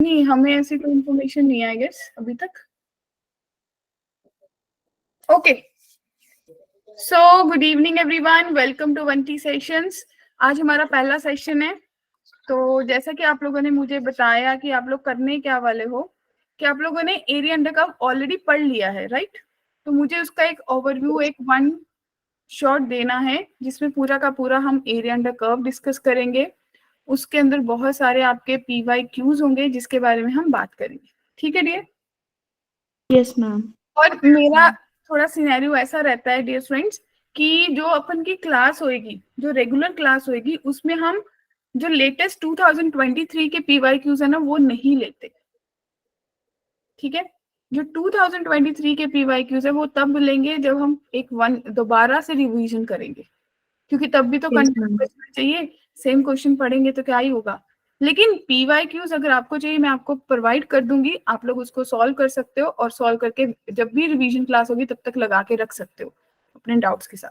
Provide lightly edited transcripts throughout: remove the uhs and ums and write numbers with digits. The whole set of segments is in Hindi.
नहीं, हमें ऐसी कोई इन्फॉर्मेशन नहीं आई गेस अभी तक। Okay, so good evening everyone, welcome to 1T sessions. आज हमारा पहला सेशन है। तो जैसा कि आप लोगों ने मुझे बताया कि आप लोग करने क्या वाले हो, कि आप लोगों ने एरिया अंडर कर्व ऑलरेडी पढ़ लिया है, राइट? तो मुझे उसका एक ओवरव्यू, एक वन शॉट देना है जिसमें पूरा का पूरा हम एरिया अंडर कर्व डिस्कस करेंगे। उसके अंदर बहुत सारे आपके PYQs होंगे जिसके बारे में हम बात करेंगे। ठीक है डियर? Yes ma'am. और मेरा थोड़ा सिनेरियो ऐसा रहता है डियर फ्रेंड्स, कि जो अपन की क्लास होएगी, जो रेगुलर क्लास होएगी, उसमें हम जो लेटेस्ट 2023 के PYQs है ना, वो नहीं लेते। ठीक है? जो 2023 के PYQs है वो तब लेंगे जब हम एक वन दोबारा से रिवीजन करेंगे, क्योंकि तब भी तो यस कंटेंट मैम। बचना चाहिए। सेम क्वेश्चन पढ़ेंगे तो क्या ही होगा। लेकिन PYQs अगर आपको चाहिए, मैं आपको प्रोवाइड कर दूंगी, आप लोग उसको सॉल्व कर सकते हो, और सॉल्व करके जब भी रिवीजन क्लास होगी तब तक लगा के रख सकते हो अपने डाउट्स के साथ।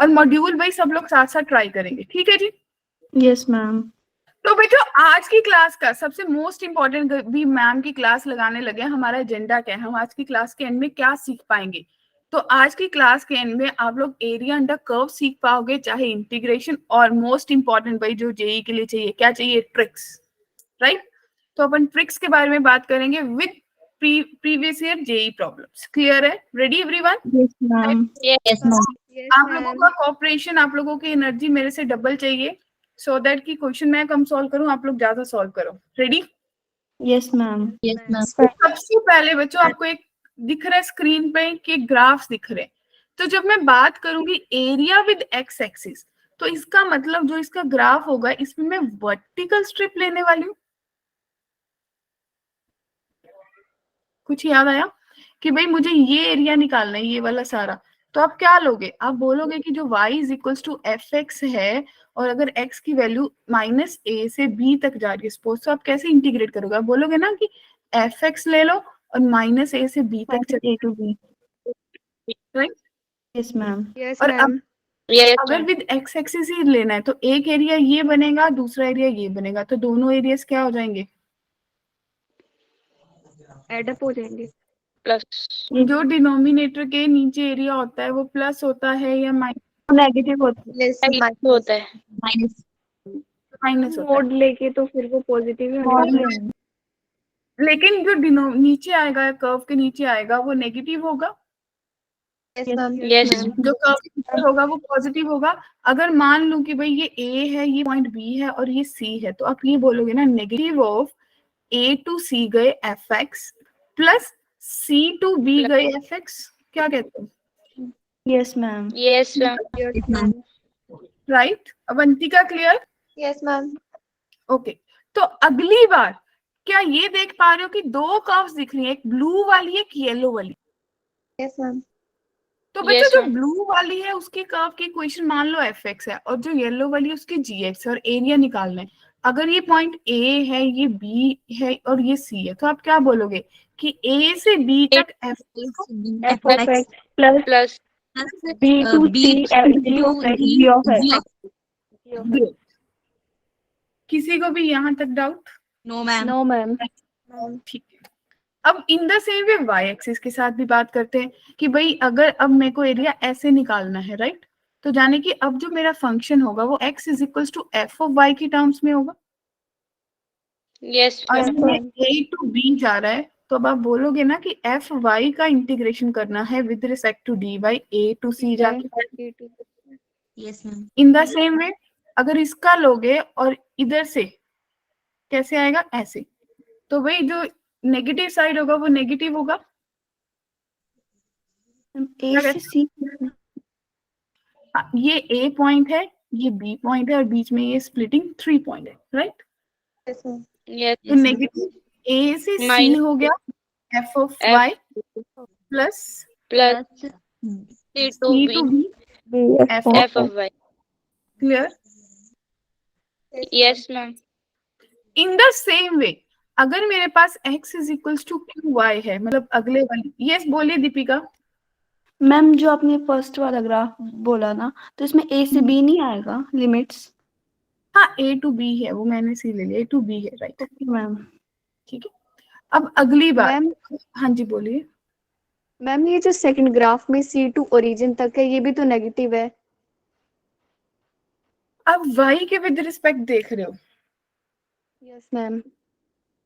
और मॉड्यूल भाई सब लोग साथ साथ ट्राई करेंगे। ठीक है जी? Yes ma'am. तो बेटा, आज की क्लास का सबसे मोस्ट इंपॉर्टेंट भी मैम की क्लास लगाने लगे। हमारा एजेंडा क्या है, हम आज की क्लास के एंड में क्या सीख पाएंगे? तो आज की क्लास के एंड में आप लोग एरिया अंडर कर्व सीख पाओगे, चाहे इंटीग्रेशन, और मोस्ट इंपॉर्टेंट भाई जो जेई के लिए चाहिए, क्या चाहिए? Tricks, right? तो अपन ट्रिक्स के बारे में बात करेंगे with previous year JEE problems. Clear है? Ready everyone? Yes ma'am. Yes ma'am. आप लोगों का कोऑपरेशन, आप लोगों की एनर्जी मेरे से डबल चाहिए, सो दैट कि क्वेश्चन मैं कम सॉल्व करूं, आप लोग ज्यादा सॉल्व करो। Ready? Yes ma'am. Yes ma'am. सबसे पहले बच्चों, आपको एक दिख रहा है स्क्रीन पे कि ग्राफ्स दिख रहे हैं। तो जब मैं बात करूंगी एरिया विद एक्स एक्सिस, तो इसका मतलब जो इसका ग्राफ होगा, इसमें मैं वर्टिकल स्ट्रिप लेने वाली हूँ। कुछ याद आया कि भाई मुझे ये एरिया निकालना है, ये वाला सारा? तो आप क्या लोगे? आप बोलोगे कि जो y is equals to f x है, और अगर x की वैल्यू -a से b तक जा रही है सपोज, तो आप कैसे इंटीग्रेट करोगे? आप बोलोगे ना कि एफ एक्स ले लो और -a से b तक चल, A to B. Right? Yes ma'am. और अब यस अगर विद x एक्सिस ही लेना है, तो एक एरिया ये बनेगा, दूसरा एरिया ये बनेगा, तो दोनों एरियाज क्या हो जाएंगे? एडअप हो जाएंगे। प्लस जो डिनोमिनेटर के नीचे एरिया होता है वो प्लस होता है या नेगेटिव होता होता है माइनस। माइनस होता है? मोड लेके तो फिर वो पॉजिटिव ही है। होने और वाला है। नहीं। लेकिन जो नीचे आएगा, कर्व के नीचे आएगा, वो नेगेटिव होगा। Yes yes ma'am. जो कर्व के ऊपर होगा वो पॉजिटिव होगा। अगर मान लूं कि भाई ये A है, ये पॉइंट B है और ये C है, तो आप ये बोलोगे ना, negative of A to C गए f x plus C to B गए एफ एक्स। क्या कहते हो? Yes ma'am. Yes yes ma'am. Right? Avantika clear? Yes ma'am. Okay. तो अगली बार क्या ये देख पा रहे हो कि दो कर्व्स दिख रही है, एक ब्लू वाली, एक येलो वाली? Yes ma'am. तो बच्चों, जो ब्लू वाली है उसकी कर्व की इक्वेशन मान लो एफ एक्स है, और जो येलो वाली है उसकी जी एक्स है, और एरिया निकालना है। अगर ये पॉइंट ए है, ये बी है और ये सी है, तो आप क्या बोलोगे कि ए से बी तक f f of x plus plus B to C G of x G of x. किसी को भी यहाँ तक doubt? No ma'am. No ma'am. ठीक है। अब in the same way Y axis के साथ भी बात करते हैं कि भाई अगर अब मेरे को एरिया ऐसे निकालना है, राइट? तो जाने कि अब जो मेरा फंक्शन होगा वो x is equals to f of y की टर्म्स में होगा। यस और ये a टू b जा रहा है, तो अब आप बोलोगे ना कि एफ वाई का इंटीग्रेशन करना है with respect to D Y, a to c जाके। Yes ma'am. In the same way अगर इसका लोगे और इधर से कैसे आएगा? ऐसे। तो भाई जो नेगेटिव साइड होगा वो नेगेटिव होगा। ए से सी। ये ए पॉइंट है, ये बी पॉइंट है, और बीच में ये स्प्लिटिंग 3 पॉइंट है, राइट? Yes ma'am. यस तो नेगेटिव ए से सी माइनस हो गया f of f Y plus plus C to C B to B f f of Y. Clear? Yes ma'am. In the same way अगर मेरे पास x is equals to Q Y है, मतलब अगले वाली, यस बोलिए दीपिका। मैम जो आपने फर्स्ट वाला ग्राफ बोला ना, तो इसमें ए से बी नहीं आएगा लिमिट्स? हाँ, a टू b है, वो मैंने सी ले लिया, a टू b है, राइट? Okay ma'am. ठीक है, अब अगली बात। मैम हाँ जी बोलिए। मैम ये जो सेकंड ग्राफ में C2 ओरिजिन तक है, ये भी तो नेगेटिव है। अब y के विद रिस्पेक्ट देख रहे हो, यस मैम।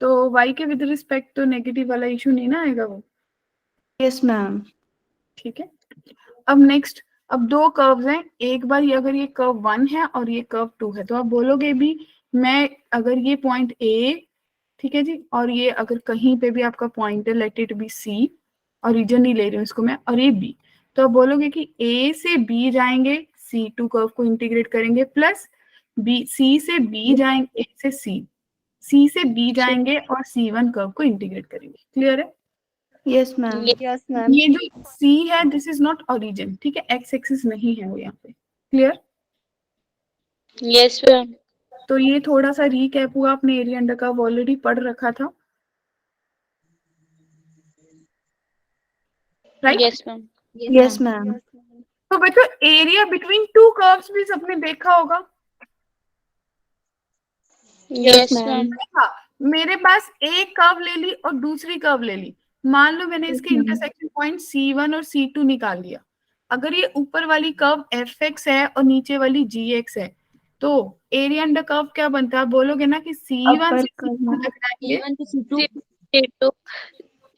तो y के विद रिस्पेक्ट तो नेगेटिव वाला इशू नहीं ना आएगा वो। Yes ma'am. ठीक है, अब नेक्स्ट, अब दो कर्व्स हैं, एक बार ये अगर ये कर्व 1 है और ये कर्व 2 है, तो आप बोलोगे भी मैं अगर ये पॉइंट A, ठीक है जी, और ये अगर कहीं पे भी आपका पॉइंट है, लेट इट बी C, और रीजन नहीं ले रही हूँ इसको मैं, और ये B, तो आप बोलोगे कि A से B जाएंगे, C2 कर्व को इंटीग्रेट करेंगे, प्लस B, C से B जाएंगे, A से C से B जाएंगे और C1 कर्व को इंटीग्रेट करेंगे। क्लियर है? Yes ma'am. Yes ma'am. ये जो C है दिस इज नॉट ओरिजिन, ठीक है, एक्स एक्सिस नहीं है वो यहाँ पे। क्लियर? Yes ma'am. तो ये थोड़ा सा रीकैप हुआ, आपने एरिया अंडर कर्व ऑलरेडी पढ़ रखा था, right? Yes ma'am. Yes ma'am. तो बच्चों एरिया बिटवीन टू कर्व्स भी सबने देखा होगा। Yes ma'am. हाँ, मेरे पास एक कर्व ले ली और दूसरी कर्व ले ली, मान लो मैंने इसके इंटरसेक्शन पॉइंट C1 और C2 निकाल लिया। अगर ये ऊपर वाली कर्व fx है और नीचे वाली gx है, तो एरिया अंडर कर्व क्या बनता है? आप बोलोगे ना कि C1 अपर से कर्व C2 तक जाएंगे, C1 to C2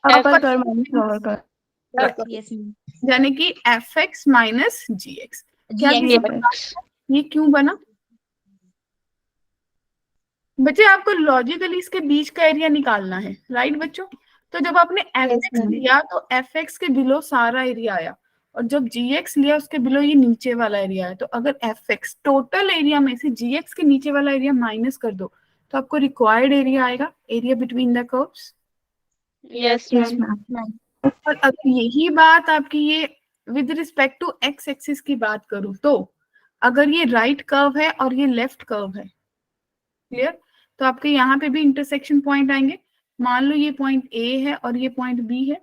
upper curve minus lower curve. Yes ma'am. यानी कि fx माइनस gx। क्या GX किसी को पता है ये क्यों बना? बच्चे आपको लॉजिकली इसके बीच का एरिया निकालना है, राइट बच्चों? तो जब आपने fx ma'am. लिया तो fx के बिलो सारा एरिया आया, और जब gx लिया उसके बिलो ये नीचे वाला एरिया है। तो अगर fx टोटल एरिया में से gx के नीचे वाला एरिया माइनस कर दो, तो आपको रिक्वायर्ड एरिया आएगा, area between the curves. Yes yes ma'am. Ma'am. और अगर यही बात आपकी ये with respect to X axis की बात करूं, तो अगर ये राइट कर्व है और ये लेफ्ट कर्व है, क्लियर, तो आपके यहाँ पे भी इंटरसेक्शन पॉइंट आएंगे। मान लो ये पॉइंट A है और ये पॉइंट B है,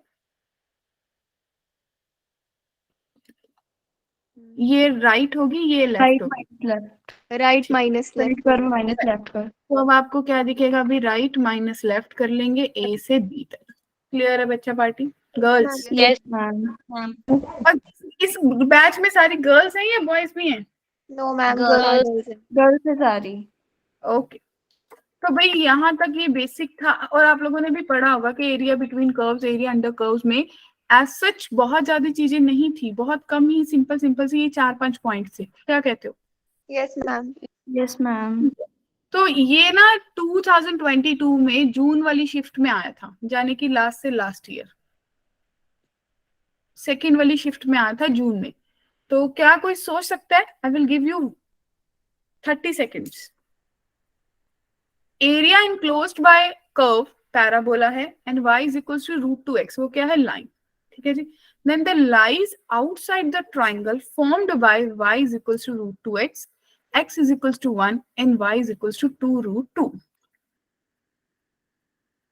ये राइट होगी, ये राइट लेफ्ट होगी। Minus left. Right minus right left. Curve minus left curve. तो अब आपको क्या दिखेगा? अभी राइट माइनस लेफ्ट कर लेंगे A से B तक। क्लियर है बच्चा party? Girls? Yes ma'am. Ma'am. और इस बैच में सारी गर्ल्स हैं या बॉयज भी हैं? No ma'am, Girls. गर्ल्स है। गर्ल्स से सारी। ओके, तो भाई यहाँ तक ये बेसिक था, और आप लोगों ने भी पढ़ा होगा कि area between curves, area under curves में एज सच बहुत ज्यादा चीजें नहीं थी, बहुत कम ही सिंपल सिंपल से ये 4-5 पॉइंट थे। क्या कहते हो? Yes ma'am. Yes ma'am. तो ये ना 2022 में जून वाली शिफ्ट में आया था, यानी कि लास्ट से लास्ट ईयर सेकेंड वाली शिफ्ट में आया था जून में। तो क्या कोई सोच सकता है? I will give you 30 seconds. Area enclosed by curve parabola है and y is equals to √2x, वो क्या है? लाइन, ठीक है जी। Then the lies outside the triangle formed by y is equals to √2x, x is equals to 1 and y is equals to 2√2।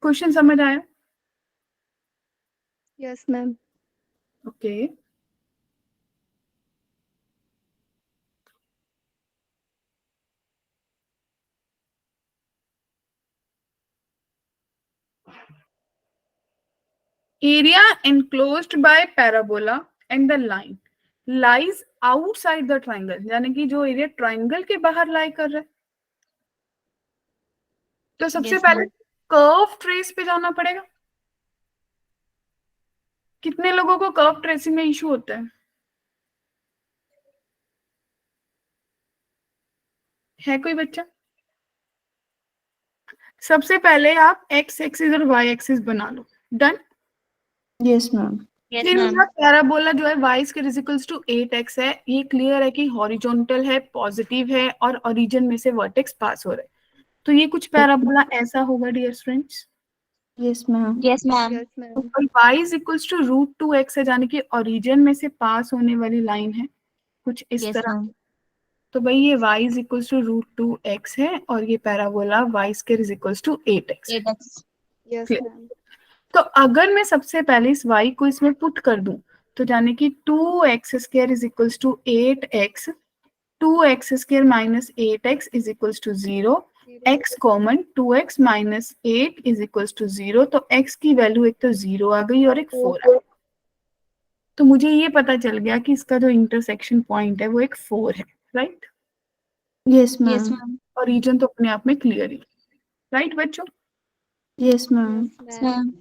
Question समझ आया? Yes ma'am. Okay, area enclosed by parabola and the line lies outside the triangle, यानी कि जो एरिया ट्राइंगल के बाहर लाई कर रहा है। तो सबसे Yes, पहले कर्व ट्रेस पे जाना पड़ेगा। कितने लोगों को कर्व ट्रेसिंग में इशू होता है कोई बच्चा? सबसे पहले आप एक्स एक्सिस और वाई एक्सिस बना लो। डन? Yes ma'am. यस फिर मैम। मेरा पैराबोला जो है y square is equals to 8x है। ये क्लियर है कि हॉरिजॉन्टल है, पॉजिटिव है और ओरिजिन में से वर्टेक्स पास हो रहा है। तो ये कुछ पैराबोला ऐसा होगा dear friends. Yes ma'am. Yes ma'am. Yes ma'am. और y is equals to √2x है, यानी कि ओरिजिन में से पास होने वाली लाइन है कुछ इस यस तरह। मैम। तो भाई ये y is equals to √2x है और ये parabola y square is equals to 8x है। 8x। Yes Clear. मैम। तो अगर मैं सबसे पहले इस y को इसमें पुट कर दूं, तो जाने कि 2x square is equals to 8x, 2x square minus 8x is equals to 0 x common 2x minus 8 is equals to 0, तो x की वैल्यू एक तो 0 आ गई और एक 4 आ गई। तो मुझे ये पता चल गया कि इसका जो इंटरसेक्शन पॉइंट है वो एक 4 है, right? Yes Yes, ma'am. ma'am. और रीजन तो अपने आप में क्लियर ही, राइट बच्चों? Yes ma'am. Yes, ma'am.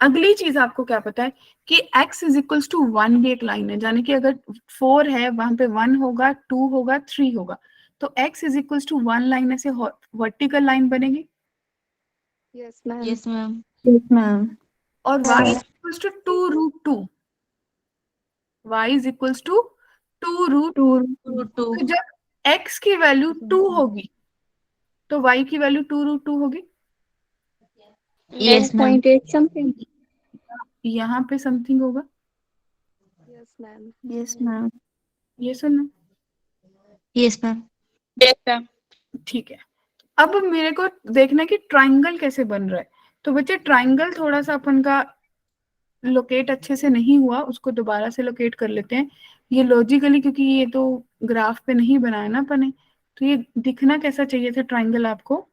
अगली चीज आपको क्या पता है कि x इज इक्वल्स टू 1 भी एक लाइन है, यानी कि अगर 4 है वहां पे 1 होगा, 2 होगा, 3 होगा, तो x is equals to 1 line ऐसे वर्टिकल लाइन बनेगी yes ma'am. Yes, ma'am. Yes ma'am. और y is equals to 2√2, y is equals to 2√2। 2 तो जब x की वैल्यू 2 होगी तो y की वैल्यू 2√2 होगी। Yes, ma'am. 2.8 समथिंग। यहाँ पे समथिंग होगा, यस मैम। Yes ma'am. ये सुनो, Yes, ma'am. Yes, ma'am. ठीक है। अब मेरे को देखना है कि ट्राइंगल कैसे बन रहा है। तो बच्चे ट्राइंगल थोड़ा सा अपन का लोकेट अच्छे से नहीं हुआ, उसको दोबारा से लोकेट कर लेते हैं। ये लॉजिकली, क्योंकि ये तो ग्राफ पे नहीं बनाया ना अपने, तो ये दिखना कैसा चाहिए था ट्राइंगल आपको।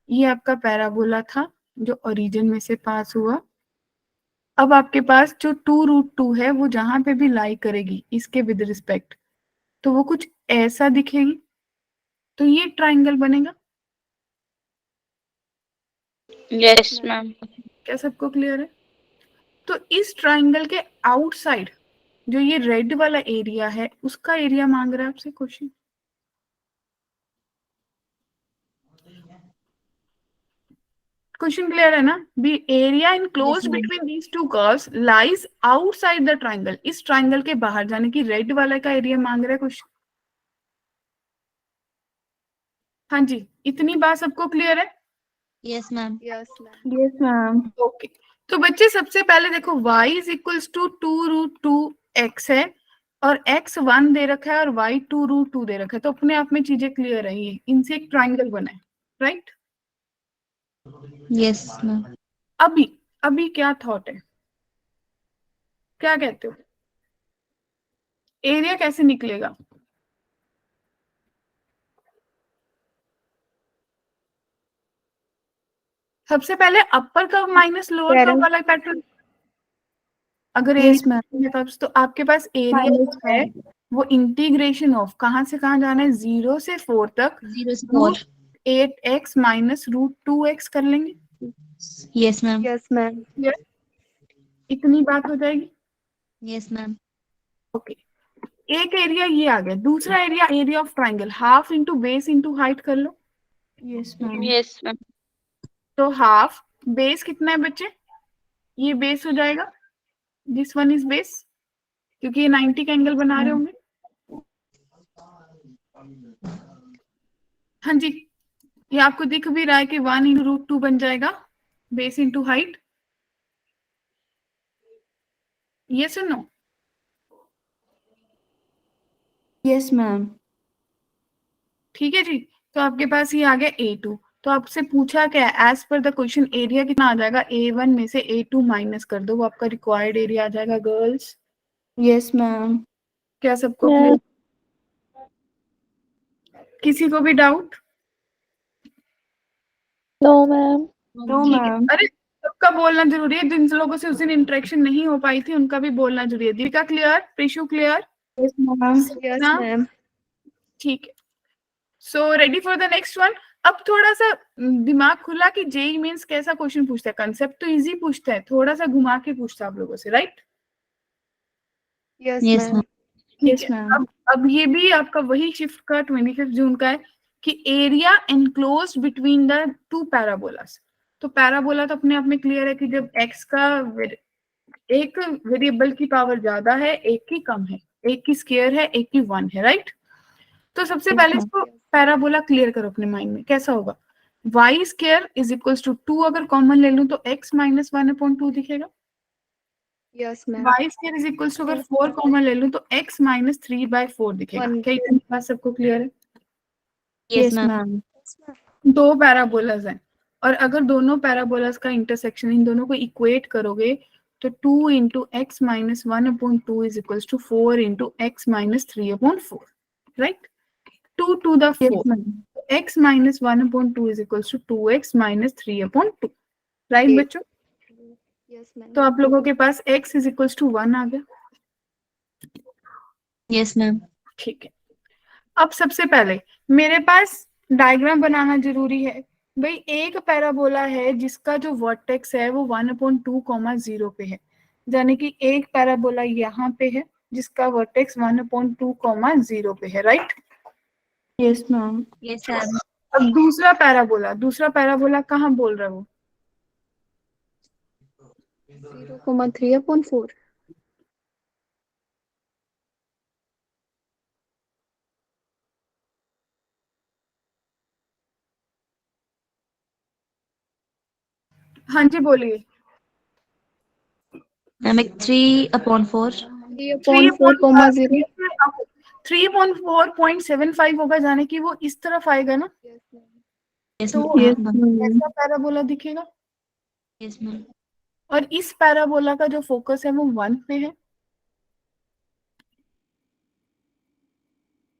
ये आपका पैराबोला था जो ओरिजिन में से पास हुआ। अब आपके पास जो 2√2 है वो जहां पे भी लाई करेगी इसके विद रिस्पेक्ट, तो वो कुछ ऐसा दिखेगी, तो ये ट्राइंगल बनेगा। Yes, ma'am. क्या सबको क्लियर है? तो इस ट्राइंगल के आउटसाइड जो ये रेड वाला एरिया है उसका एरिया मांग रहा है आपसे क्वेश्चन। क्वेश्चन क्लियर है ना? B area enclosed Yes, ma'am. Between these two curves lies outside the triangle. इस ट्राइंगल के बाहर, यानी कि रेड वाला का एरिया मांग रहा है क्वेश्चन। हाँ जी, इतनी बात सबको क्लियर है? Yes, ma'am. Yes ma'am. Yes ma'am. Okay. तो बच्चे सबसे पहले देखो y is equals to 2√2x है और x 1 दे रखा है और y 2√2 दे रखा है, तो अपने आप में चीजें क्लियर है। ये इनसे एक ट्राइंगल बना है, राइट? Yes, ma'am. अभी अभी क्या थॉट है, क्या कहते हो? एरिया कैसे निकलेगा? सबसे पहले upper curve minus lower curve वाला पैटर्न। अगर यस एरिया मैम। तो आपके पास एरिया जो है वो इंटीग्रेशन ऑफ कहाँ से कहाँ जाना है, 0 से 4 तक, 0 से 4. √8x माइनस √2x कर लेंगे। Yes, ma'am. Yes ma'am. इतनी बात हो जाएगी। Yes, ma'am. ओके, एक एरिया ये आ गया। दूसरा area, area of triangle, half into base into height कर लो। Yes ma'am. Yes, ma'am. तो हाफ बेस कितना है बच्चे? ये बेस हो जाएगा, दिस वन इज बेस, क्योंकि ये 90 का एंगल बना रहे होंगे। हाँ जी, ये आपको दिख भी रहा है कि 1 इंटू √2 बन जाएगा, बेस इंटू हाइट। ये सुनो, यस मैम। ठीक है जी। तो आपके पास ये आ गया A2। तो आपसे पूछा क्या है, as per the question area कितना आ जाएगा? A1 में से A2 माइनस कर दो, वो आपका रिक्वायर्ड एरिया आ जाएगा गर्ल्स। Yes ma'am. क्या सबको क्लियर? किसी को भी डाउट? No ma'am. नो ठीक है। मैम। अरे सबका बोलना जरूरी है, जिन लोगों से उस दिन इंटरेक्शन नहीं हो पाई थी उनका भी बोलना जरूरी है। Deepika clear? Prishu clear? Yes ma'am. Yes ना? मैम। ठीक है। So ready for the next one. अब थोड़ा सा दिमाग खुला कि जेई मींस कैसा क्वेश्चन पूछता है। कंसेप्ट तो इजी पूछता है, थोड़ा सा घुमा के पूछता है आप लोगों से, right? Yes Yes, ma'am. ma'am. ठीक यस है। मैम। अब ये भी आपका वही शिफ्ट का 25 जून का है कि area enclose between the two parabolas. तो पैराबोला तो अपने आप में क्लियर है कि जब x का एक वेरिएबल की पावर ज्यादा है, एक की कम है, एक की स्क्वायर है, एक की 1 है, राइट? तो सबसे Yes, पहले ma'am. इसको पैराबोला क्लियर करो अपने माइंड में। कैसा होगा? y square is equals to 2 अगर कॉमन ले लूं तो x माइनस 1/2 दिखेगा। Yes ma'am. y square is equals to अगर 4 कॉमन ले लूं तो x माइनस 3/4 दिखेगा। One. क्या ये बात सबको क्लियर है? Yes, Yes, ma'am. ma'am. दो पैराबोलास हैं और अगर दोनों पैराबोलास का इंटरसेक्शन इन दोनों को इक्वेट करोगे तो 2 into X minus 1/2 is equals to 4 into X minus 3/4, right? 2 to the Yes, 4, ma'am. x minus 1/2 is equals to 2x minus 3/2, right Yes. बच्चों? Yes ma'am. तो आप लोगों के पास x is equals to 1 आ गया। Yes, ma'am. ठीक है, अब सबसे पहले मेरे पास डायग्राम बनाना जरूरी है। भाई एक पैराबोला है जिसका जो वर्टेक्स है वो 1/2, 0 पे है, यानी कि एक पैराबोला यहाँ पे है जिसका वर्टेक्स 1/2, 0 पे है, right? Yes ma'am. Yes, ma'am. अब दूसरा पैराबोला कहाँ बोल रहा है वो? 0,3/4। हाँ जी बोलिए। Ma'am, एक 3/4. 3/4,0। 3/4.75 होगा, जाने कि वो इस तरफ आएगा ना, Yes, तो यस ma'am. मैम। ऐसा पैराबोला दिखेगा। Yes, ma'am. और इस पैराबोला का जो फोकस है वो 1 पे है,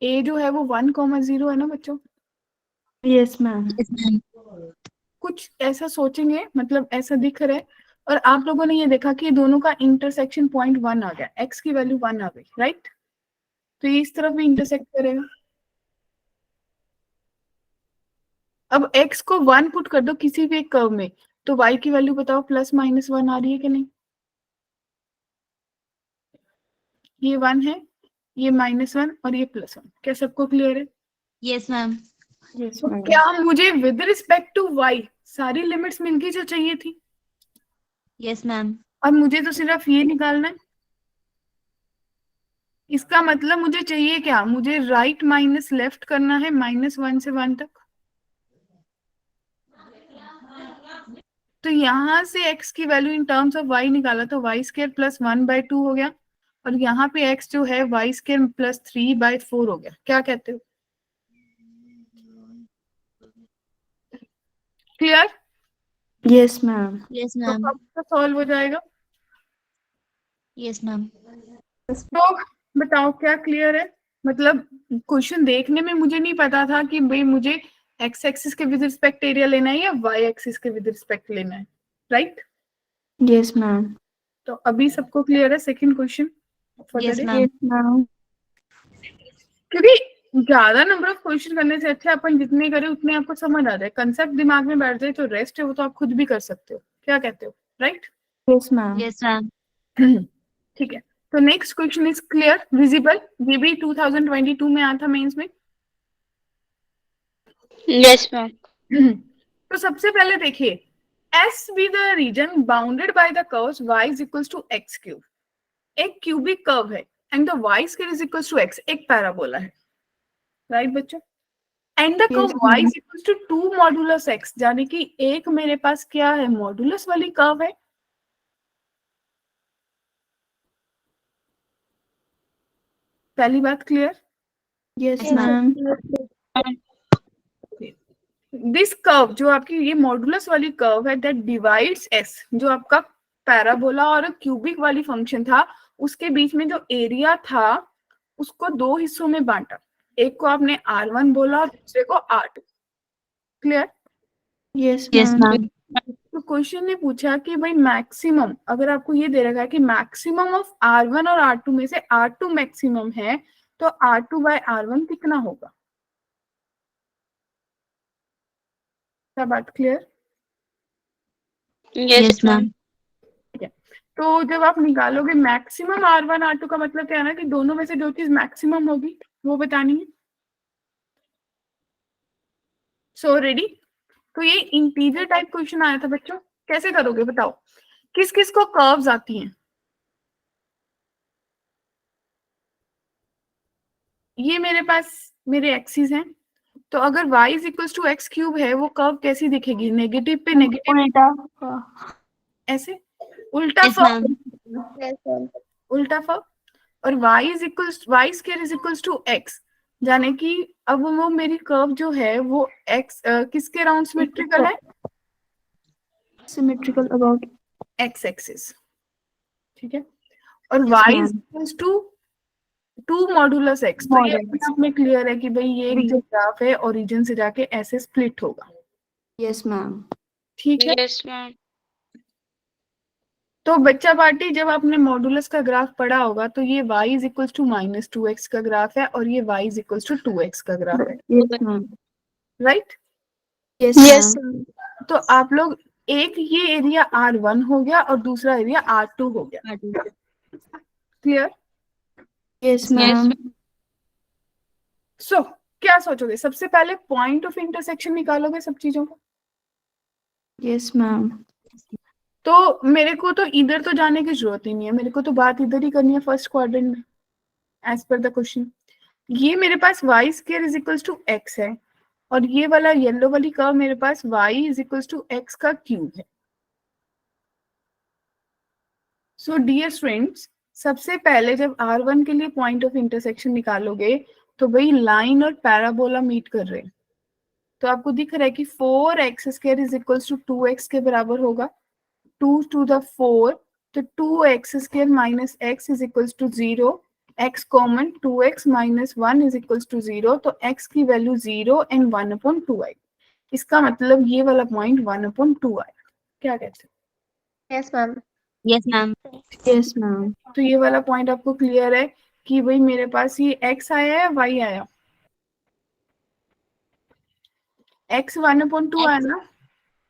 ए जो है वो 1,0 है ना बच्चों? Yes ma'am. Yes, ma'am. कुछ ऐसा सोचेंगे, मतलब ऐसा दिख रहा है। और आप लोगों ने ये देखा कि दोनों का इंटरसेक्शन पॉइंट 1 आ गया, एक्स की वैल्यू 1 आ गई, राइट? तो ये इस तरफ भी इंटरसेक्ट करेगा। अब x को 1 पुट कर दो किसी भी एक कर्व में, तो y की वैल्यू बताओ +-1 आ रही है कि नहीं? ये 1 है, ये -1 और ये +1। क्या सबको क्लियर है? Yes, ma'am. यस तो मैम। क्या मुझे विद रिस्पेक्ट टू y सारी लिमिट्स मिल गई जो चाहिए थी? Yes, ma'am. और मुझे तो सिर्फ ये निकालना है। इसका मतलब मुझे चाहिए क्या? मुझे राइट माइनस लेफ्ट करना है -1 से 1 तक। तो यहाँ से x की value in terms of y निकाला तो y² + 1/2 हो गया, और यहाँ पे x जो है y² + 3/4 हो गया। क्या कहते हो? क्लियर? Yes ma'am. Yes, तो ma'am. कब तक सॉल्व हो जाएगा? Yes, ma'am. तो बताओ क्या क्लियर है? मतलब क्वेश्चन देखने में मुझे नहीं पता था कि भाई मुझे x एक्सिस के विद रिस्पेक्ट एरिया लेना है या y एक्सिस के विद रिस्पेक्ट लेना है, राइट? Yes ma'am. तो अभी सबको क्लियर है second question for the Yes, day? ma'am. Yes ma'am. क्योंकि ज्यादा नंबर ऑफ क्वेश्चन करने से अच्छा अपन जितने करें उतने आपको समझ आ जाए, कंसेप्ट दिमाग में बैठ जाए, तो रेस्ट है वो तो आप खुद भी कर सकते हो। क्या कहते हो, right? Yes ma'am. Yes, ma'am. ठीक है, तो next question is clear, visible. ये भी 2022 में आया था मेंस में। Yes ma'am. तो सबसे पहले देखिए, S be the region bounded by the curves y is equals to x cube। एक क्यूबिक कर्व है and the y square is equals to x, एक पैराबोला है, राइट बच्चों? And the curve Yes, y ma'am. is equals to 2 modulus x, यानी कि एक मेरे पास क्या है, मॉडुलस वाली कर्व है। पहली बात clear? Yes Yes, ma'am. Ma'am. This curve जो आपकी ये मॉडुलस वाली कर्व है दैट डिवाइड्स s, जो आपका पैराबोला और क्यूबिक वाली फंक्शन था उसके बीच में जो एरिया था उसको दो हिस्सों में बांटा, एक को आपने R1 बोला और दूसरे को R2। Clear? Yes Yes, ma'am. ma'am. तो क्वेश्चन ने पूछा कि भाई मैक्सिमम, अगर आपको ये दे रखा है कि मैक्सिमम ऑफ R1 और R2 में से R2 मैक्सिमम है, तो R2/R1 कितना होगा? क्या बात क्लियर? Yes, ma'am. तो जब आप निकालोगे मैक्सिमम R1 R2 का मतलब क्या है ना कि दोनों में से जो चीज मैक्सिमम होगी वो बतानी है। So ready? तो ये इंटीजर टाइप क्वेश्चन आया था बच्चों, कैसे करोगे बताओ? किस किस को कर्व्स आती हैं? ये मेरे पास मेरे एक्सिस हैं, तो अगर y is equal to X cube है वो कर्व कैसी दिखेगी? नेगेटिव पे नेगेटिव, उल्टा। ऐसे उल्टा Yes, कर्व, ma'am. उल्टा कर्व। और y is equal y square is equal to x, यानी कि अब वो मेरी कर्व जो है वो x किसके राउंड सिमेट्रिकल है? सिमेट्रिकल अबाउट x एक्सिस, ठीक है। और Yes, y ma'am. Is equal to 2 modulus x, तो ये अपने आप में क्लियर है कि भाई ये एक जो ग्राफ है ओरिजिन से जाके ऐसे स्प्लिट होगा। Yes ma'am. ठीक है, Yes, ma'am. तो बच्चा पार्टी जब आपने मॉडुलस का ग्राफ पढ़ा होगा तो ये y is equals to -2x का ग्राफ है और ये y is equals to 2x का ग्राफ है, yes ma'am. Right? Yes yes ma'am. तो आप लोग, एक ये एरिया R1 हो गया और दूसरा एरिया R2 हो गया, clear? Yes Yes, ma'am. So क्या सोचोगे, सबसे पहले पॉइंट ऑफ इंटरसेक्शन निकालोगे सब चीजों को? Yes ma'am. तो मेरे को तो इधर तो जाने की जरूरत ही नहीं है, मेरे को तो बात इधर ही करनी है फर्स्ट क्वाड्रेंट में, एज पर द क्वेश्चन। ये मेरे पास y square is equals to x है और ये वाला येलो वाली कर्व मेरे पास y is equals to x का क्यूब है। सो डियर स्टूडेंट्स, सबसे पहले जब R1 के लिए पॉइंट ऑफ इंटरसेक्शन निकालोगे तो भाई लाइन और पैराबोला मीट कर रहे हैं, तो आपको दिख रहा है कि 4x square is equals to 2x के बराबर होगा, 2 to the 4, तो 2x square minus x is equals to 0, x common 2x minus 1 is equals to 0, तो x की वैल्यू 0 एंड 1/2 आएगी। इसका मतलब ये वाला पॉइंट 1/2 आएगा। क्या कहते हो? Yes ma'am. Yes, ma'am. Yes ma'am. तो ये वाला पॉइंट आपको क्लियर है कि भाई मेरे पास ये x आया है, y आया, x 1/2 आया ना,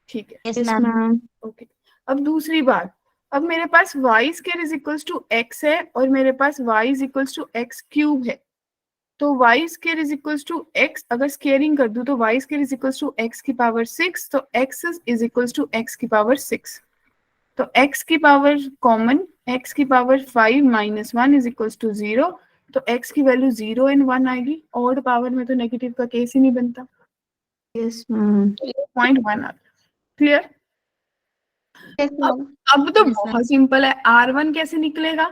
ठीक है, Yes, yes ma'am. Ma'am. Okay. अब दूसरी बात, अब मेरे पास y square is equals to x है और मेरे पास y is equals to x cube है, तो y square is equals to x, अगर स्क्वेयरिंग कर दूं तो y square is equals to x की पावर 6, तो x is equals to x की पावर 6, तो x की पावर कॉमन, x की power 5 minus 1 is equals to 0, तो x की वैल्यू 0 एंड 1 आएगी, ऑड पावर में तो नेगेटिव का केस ही नहीं बनता, यस मैम। पॉइंट 1 आ गया, क्लियर? Yes ma'am. अब तो Yes, बहुत ma'am. सिंपल है, R1 कैसे निकलेगा?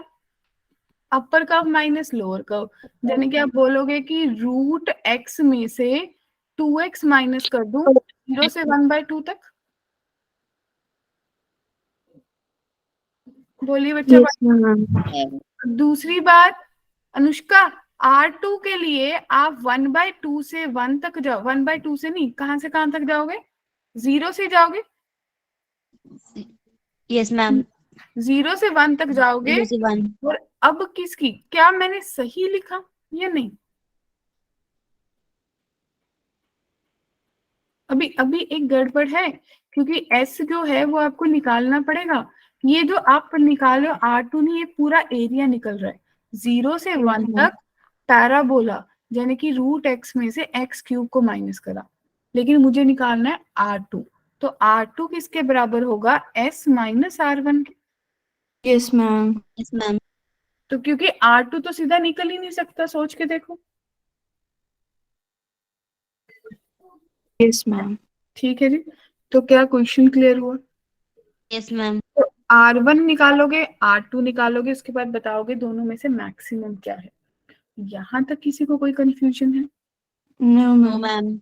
Upper curve minus lower curve, यानी कि आप बोलोगे कि रूट x में से 2x माइनस कर दूं 0 से 1/2 तक, बोलिए बच्चा। Yes ma'am. दूसरी बात अनुष्का, R2 के लिए आप 1/2 से 1 तक जाओ, 1/2 से नहीं, कहां से कहां तक जाओगे? 0 से जाओगे, Yes, ma'am. 0 से 1 तक जाओगे। 0 से 1. और अब किसकी, क्या मैंने सही लिखा या नहीं? अभी अभी एक गड़बड़ है, क्योंकि S जो है वो आपको निकालना पड़ेगा। ये जो आप निकाल रहे हो R2 नहीं, ये पूरा एरिया निकल रहा है 0 से 1 तक पैराबोला, यानी कि रूट x में से x क्यूब को माइनस करा, लेकिन मुझे निकालना है R2, तो R2 किसके बराबर होगा? S माइनस R1 के। Yes ma'am. Yes, ma'am. तो क्योंकि R2 तो सीधा निकल ही नहीं सकता, सोच के देखो, यस मैम। ठीक है जी। तो क्या क्वेश्चन क्लियर हुआ? Yes, ma'am. R1 निकालोगे, R2 निकालोगे, उसके बाद बताओगे दोनों में से मैक्सिमम क्या है। यहाँ तक किसी को कोई कंफ्यूजन है? No No, ma'am. ma'am.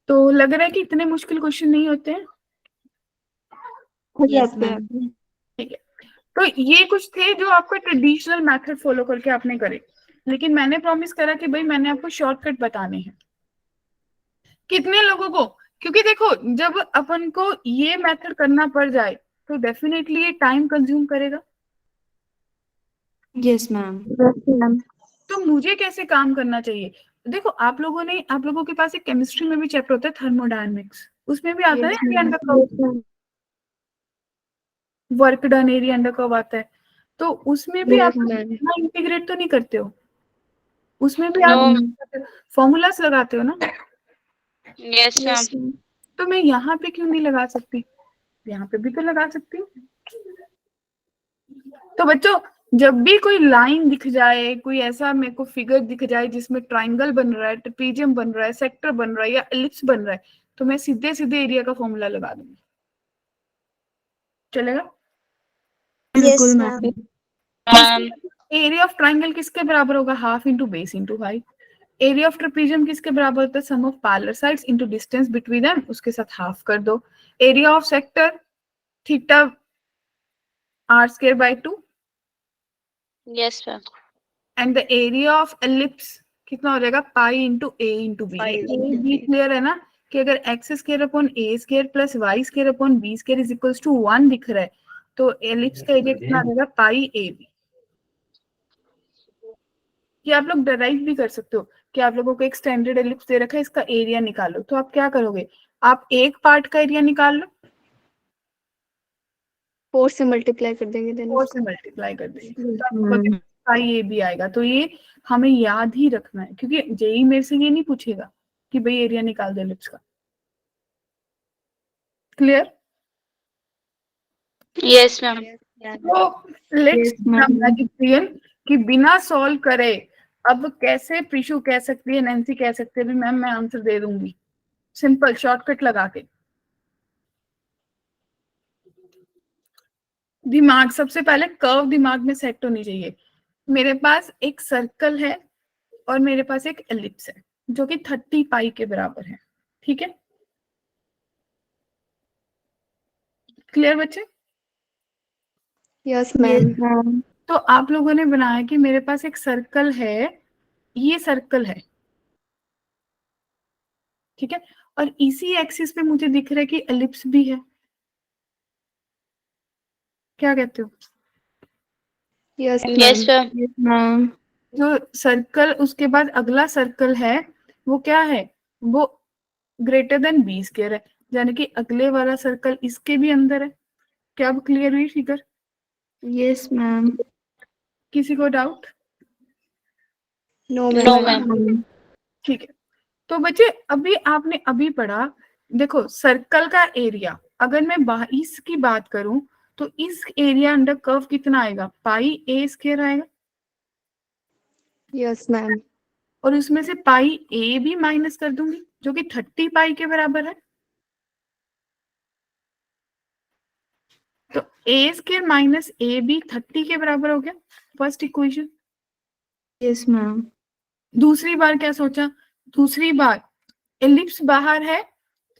तो लग रहा है कि इतने मुश्किल क्वेश्चन नहीं होते हैं, हो Yes, जाते हैं। ma'am. ठीक है। तो ये कुछ थे जो आपका ट्रेडिशनल मेथड फॉलो करके आपने करे, लेकिन मैंने प्रॉमिस करा कि भाई मैंने आपको शॉर्टकट बताने हैं। कितने लोगों को, क्योंकि देखो जब अपन को ये मेथड करना पड़ जाए तो डेफिनेटली ये टाइम कंज्यूम करेगा, यस मैम। तो मुझे कैसे काम करना चाहिए? देखो आप लोगों के पास एक केमिस्ट्री में भी चैप्टर होता है थर्मोडायनेमिक्स, उसमें भी आता है area under curve, work done area under curve आता है, तो उसमें भी आप इंटीग्रेट तो नहीं करते हो, उसमें भी आप फॉर्मूलास लगाते हो ना, Yes, ma'am. तो मैं यहाँ पे क्यों नहीं लगा सकती? यहाँ पे भी तो लगा सकती हूँ। तो बच्चों जब भी कोई लाइन दिख जाए, कोई ऐसा मेरे को फिगर दिख जाए जिसमें ट्राइंगल बन रहा है, ट्रेपेजियम बन रहा है, सेक्टर बन रहा है या एलिप्स बन रहा है, तो मैं सीधे सीधे एरिया का फॉर्मूला लगा दूंगी, चलेगा? बिल्कुल ma'am. Ma'am. Area of triangle किसके बराबर होगा? Half into base into height. Area of trapezium किसके बराबर होता है? Sum of parallel sides into distance between them, उसके साथ हाफ कर दो। Area of sector theta r² by 2। Yes, ma'am. And the area of ellipse कितना हो जाएगा, pi into A into B. Pi A into B B. Clear है ना, कि अगर X square upon A square plus Y square upon B square is equals to 1 दिख रहा है, तो एलिप्स का एरिया कितना आ जाएगा, पाई ए बी। कि आप लोग डराइव भी कर सकते हो कि आप लोगों को एक स्टैंडर्ड एलिप्स दे रखा है, इसका एरिया निकालो, तो आप क्या करोगे, आप एक पार्ट का एरिया निकाल लो, 4 से मल्टीप्लाई कर देंगे देन 4 उसको। से मल्टीप्लाई कर देंगे तो आपको पाई ए बी आएगा। तो ये हमें याद ही रखना है, क्योंकि जेई मेरे से ये नहीं पूछेगा कि भाई एरिया निकाल दे एलिप्स का। क्लियर? Yes, ma'am. तो लेट्स इमेजिन कि बिना सॉल्व करे अब कैसे प्रीशु कह सकती है, नैन्सी कह सकती है, मैम मैं आंसर दे दूंगी, सिंपल शॉर्टकट लगा के। दिमाग सबसे पहले कर्व दिमाग में सेट होनी चाहिए। मेरे पास एक सर्कल है और मेरे पास एक एलिप्स है जो कि 30 पाई के बराबर है, ठीक है? क्लियर बच्चे? Yes ma'am. तो आप लोगों ने बनाया कि मेरे पास एक सर्कल है, ये सर्कल है, ठीक है, और इसी एक्सिस पे मुझे दिख रहा है कि एलिप्स भी है। क्या कहते हो? Yes Yes, ma'am. ma'am. जो सर्कल उसके बाद अगला सर्कल है वो क्या है, वो ग्रेटर देन बी स्क्वायर है, यानी कि अगले वाला सर्कल इसके भी अंदर है। क्या अब क्लियर हुई फिगर? Yes ma'am. किसी को doubt? No No, ma'am. ma'am. ठीक है, तो बच्चे अभी आपने अभी पढ़ा, देखो सर्कल का एरिया अगर मैं इसकी बात करूं तो इस एरिया अंडर कर्व कितना आएगा, पाई ए स्क्वायर आएगा, यस मैम। और उसमें से पाई ए भी माइनस कर दूंगी जो कि 30 पाई के बराबर है। तो ए स्क्वायर माइनस ए बी 30 के बराबर हो गया, फर्स्ट इक्वेशन। Yes ma'am. दूसरी बार क्या सोचा, दूसरी बार एलिप्स बाहर है,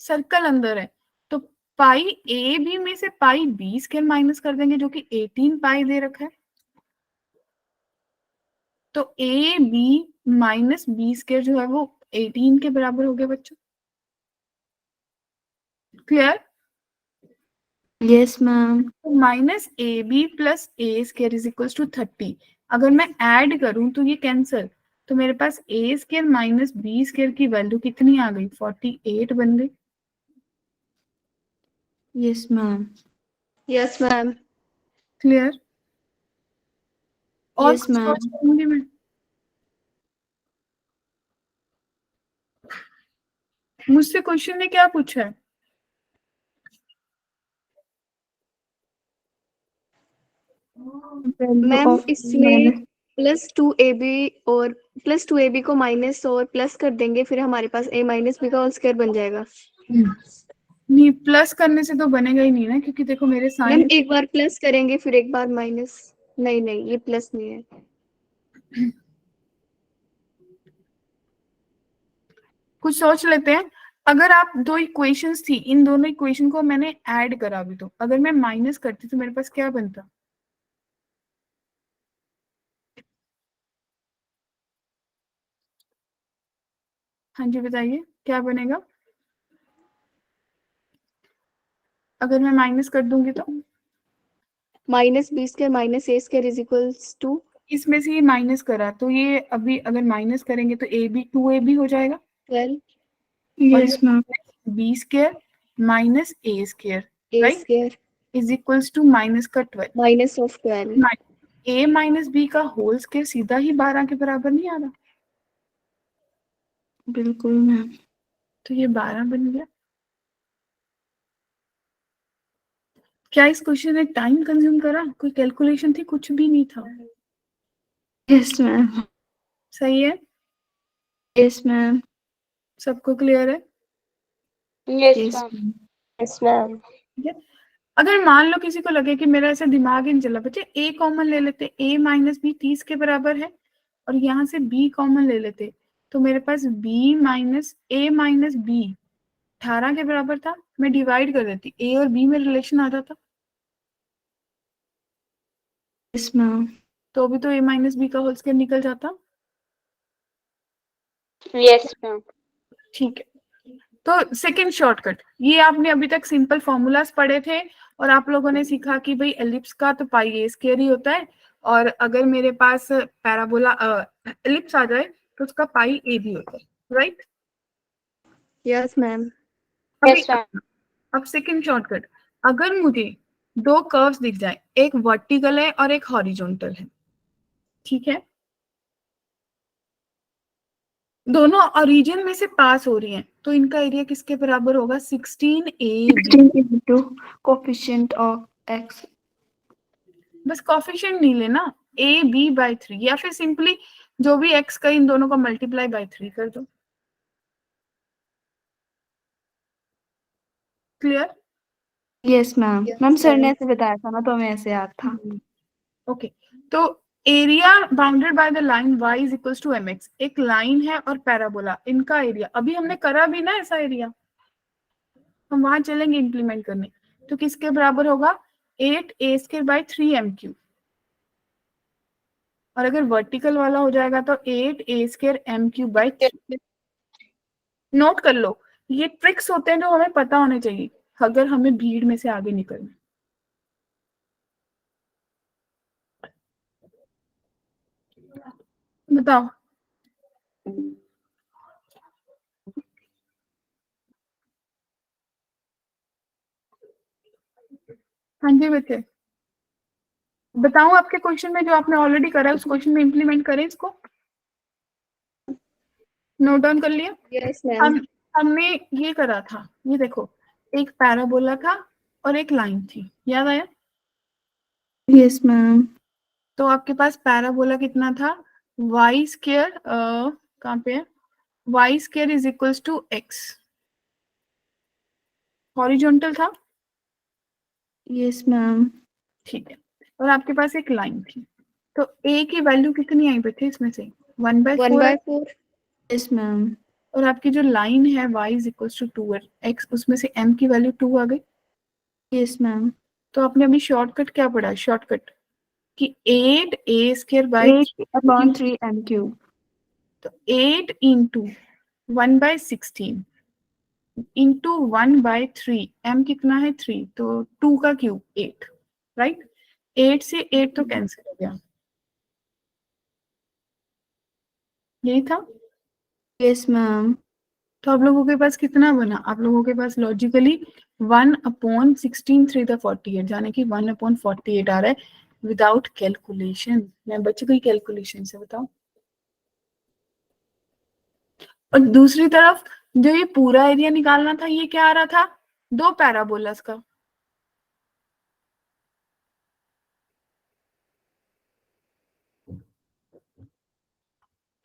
सर्कल अंदर है, तो पाई ए बी में से पाई बी स्क्वायर माइनस कर देंगे जो कि 18 पाई दे रखा है। तो A B minus B square जो है वो 18 के बराबर हो गया बच्चों। क्लियर? Yes ma'am. तो minus A B plus A square is equal to 30। अगर मैं ऐड करूं तो ये कैंसिल, तो मेरे पास ए स्क्वायर माइनस बी स्क्वायर की वैल्यू कितनी आ गई, 48 बन गई। Yes ma'am. Yes ma'am. Clear? और Yes, कुछ ma'am. सोच करूंगी मैं? मुझसे क्वेश्चन ने क्या पूछा है? मैम इसमें +2ab और +2ab को माइनस और प्लस कर देंगे, फिर हमारे पास a माइनस b का होल स्क्वायर बन जाएगा। नहीं, प्लस करने से तो बनेगा ही नहीं ना, क्योंकि देखो मेरे मैम साइन, एक बार प्लस करेंगे फिर एक बार माइनस। नहीं नहीं, ये प्लस नहीं है। कुछ सोच लेते हैं। अगर आप दो इक्वेशंस थी, इन दोनों इक्वेशन को मैंने ऐड करा भी, तो अगर मैं माइनस करती तो मेरे पास क्या बनता? हाँ जी बताइए, क्या बनेगा अगर मैं माइनस कर दूंगी तो? -b² minus a square is equals to इसमें से ये माइनस करा तो ये अभी अगर माइनस करेंगे तो ए बी 2ab हो जाएगा, 12 Yes, ma'am. B square minus A square a right square is equals to minus का 12। Minus of 12। A minus B का होल स्क्वायर सीधा ही 12 के बराबर नहीं आ रहा, बिल्कुल मैम। तो ये 12 बन गया। क्या इस क्वेश्चन ने टाइम कंज्यूम करा, कोई कैलकुलेशन थी, कुछ भी नहीं था। Yes ma'am. सही है? Yes ma'am. सबको क्लियर है? Yes, yes ma'am. Ma'am. Yes ma'am. ठीक है, अगर मान लो किसी को लगे कि मेरा ऐसा दिमाग ही नहीं चला, बच्चे ए कॉमन ले लेते, a माइनस बी 30 के बराबर है, और यहाँ से b कॉमन ले लेते, तो मेरे पास b माइनस a माइनस बी 18 के बराबर था। मैं डिवाइड कर देती, a और b में रिलेशन आ जाता। Yes ma'am. तो अभी तो a माइनस बी का होल स्क्वायर निकल जाता। Yes, ma'am. ठीक है, तो सेकंड शॉर्टकट, ये आपने अभी तक सिंपल फॉर्मूलाज पढ़े थे और आप लोगों ने सीखा कि भाई एलिप्स का तो पाई ए स्क्वायर ही होता है, और अगर मेरे पास पैराबोला एलिप्स आ जाए तो उसका पाई ए भी होता है, राइट? Yes ma'am. अभी Yes, ma'am. अब सेकंड शॉर्टकट, अगर मुझे दो कर्व्स दिख जाए, एक वर्टिकल है और एक हॉरिजॉन्टल है, ठीक है, दोनों ओरिजिन में से पास हो रही हैं, तो इनका एरिया किसके बराबर होगा? 16 A B. 16 into coefficient of x. बस कॉफिशिएंट नहीं लेना, ए बी बाई 3, या फिर सिंपली जो भी एक्स का इन दोनों का मल्टीप्लाई बाई 3 कर दो। Clear? Yes, ma'am. Ma'am sir ने ऐसे बताया था ना, तो हमें ऐसे याद था। ओके, तो area bounded by the line y is equals to mx, एक लाइन है और पैराबोला, इनका एरिया अभी हमने करा भी ना ऐसा एरिया, हम वहां चलेंगे इंप्लीमेंट करने, तो किसके बराबर होगा? 8a square by 3m cube, और अगर वर्टिकल वाला हो जाएगा तो 8a square m cube by 3। Note कर लो, ये ट्रिक्स होते हैं जो हमें पता होने चाहिए अगर हमें भीड़ में से आगे निकलना है। बताओ। हाँ जी बच्चे, बताऊं आपके क्वेश्चन में जो आपने ऑलरेडी करा है उस क्वेश्चन में इंप्लीमेंट करें इसको? नोट डाउन कर लिया? Yes ma'am. हमने ये करा था, ये देखो, एक पैराबोला था और एक लाइन थी, याद आया? Yes, ma'am. तो आपके पास पैराबोला कितना था? वाई स्क्वायर, कहाँ पे है? Y square is equals to X, horizontal था, Yes, ma'am. ठीक है, और आपके पास एक लाइन थी, तो a की वैल्यू कितनी आई बच्चे इसमें से? 1/4 है, 1/4। Yes, ma'am. और आपकी जो लाइन है y is equals to 2x, उसमें से m की वैल्यू 2 आ गई। Yes, ma'am. तो आपने अभी शॉर्टकट क्या पढ़ा? शॉर्टकट कि 8a square by 8/3 m cube. तो 8 इंटू 1/16 इंटू 1/3, m कितना है? 3, तो 2 का क्यूब 8, राइट? 8 से 8 तो कैंसिल हो गया, यही था। Yes, ma'am. तो आप लोगों के पास कितना बना? आप लोगों के पास लॉजिकली 1/16 3 48, यानी कि 1/48 आ रहा है विदाउट कैलकुलेशन। मैं बच गई कैलकुलेशन से, बताओ। और दूसरी तरफ जो ये पूरा एरिया निकालना था, ये क्या आ रहा था? दो पैराबोलास का,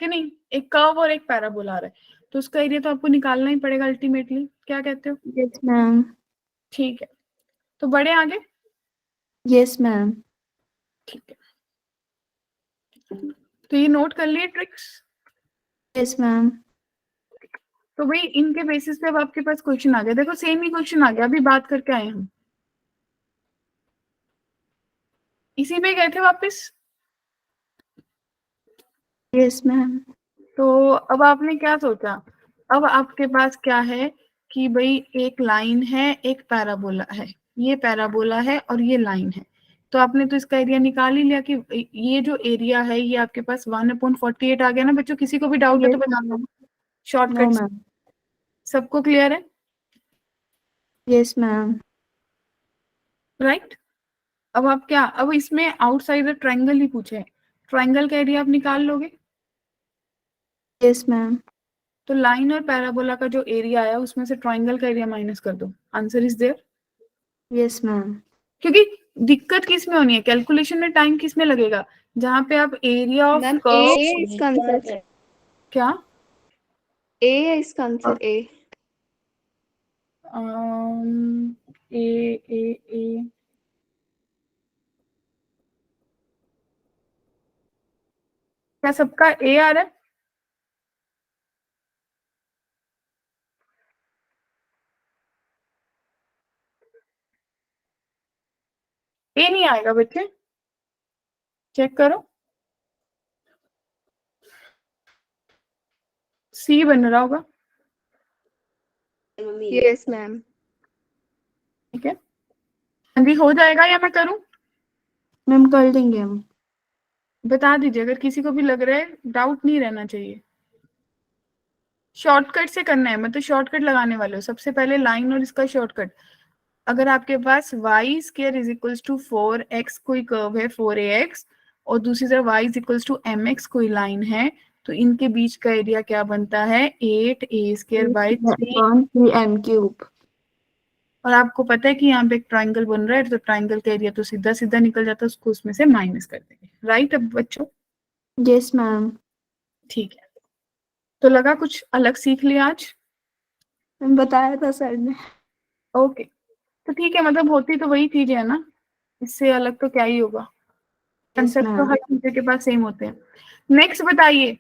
कि नहीं? एक कर्व और एक पैराबोला आ रहा है, तो उसका एरिया तो आपको निकालना ही पड़ेगा अल्टीमेटली। क्या कहते हो? Yes, ma'am. ठीक है, तो बढ़े आगे। Yes, ma'am. ठीक है, तो ये नोट कर लिए ट्रिक्स। Yes, ma'am. तो भाई इनके बेसिस पे अब आपके पास क्वेश्चन आ गया, देखो सेम ही क्वेश्चन आ गया, अभी बात करके आए हम, इसी पे गए थे वापस। Yes, ma'am. तो अब आपने क्या सोचा? अब आपके पास क्या है कि भाई एक लाइन है, एक पैराबोला है, ये पैराबोला है और ये लाइन है, तो आपने तो इसका एरिया निकाल ही लिया कि ये जो एरिया है ये आपके पास 1/48 आ गया ना बच्चों? किसी को भी डाउट है तो Yes, बता दो, ma'am. No, shortcut. ma'am. सबको क्लियर है, Yes, ma'am. राइट? अब आप क्या, अब इसमें आउटसाइड ट्रायंगल ही पूछे, ट्रायंगल का एरिया आप निकाल लोगे, Yes, ma'am. तो लाइन और पैराबोला का जो एरिया आया उसमें से ट्रायंगल का एरिया माइनस कर दो, answer is there. Yes, ma'am. क्योंकि दिक्कत किस में होनी है, कैलकुलेशन में टाइम किस में लगेगा? जहां पे आप area of ma'am A curve, है इसका आंसर, क्या ए है इसका आंसर, ए। ए ए ए क्या सबका ए आ रहा है? ए नहीं आएगा बच्चे, चेक करो। सी बन रहा होगा, यस मैम। ठीक है। अभी हो जाएगा या मैं करूं? मैम कर देंगे हम। बता दीजिए अगर किसी को भी लग रहा है, डाउट नहीं रहना चाहिए। शॉर्टकट से करना है, मतलब शॉर्टकट लगाने वाले हो। सबसे पहले लाइन और इसका शॉर्टकट। अगर आपके पास Y square is equals to 4x कोई कर्व है 4ax, और दूसरी तरफ y is equals to mx कोई लाइन है, तो इनके बीच का एरिया क्या बनता है? 8a square by 3। 3m cube. और आपको पता है कि यहाँ पे एक ट्राइंगल बन रहा है, तो ट्राइंगल का एरिया तो सीधा सीधा निकल जाता है, उसको उसमें से माइनस कर देंगे। राइट अब बच्चों? Yes ma'am. ठीक है, तो लगा कुछ अलग सीख लिया आज? मैम बताया था सर ने। ओके, तो ठीक है, मतलब होती तो वही चीज है ना, इससे अलग तो क्या ही होगा। कंसेप्ट तो मैम। हर टीचर के पास सेम होते हैं। नेक्स्ट बताइए,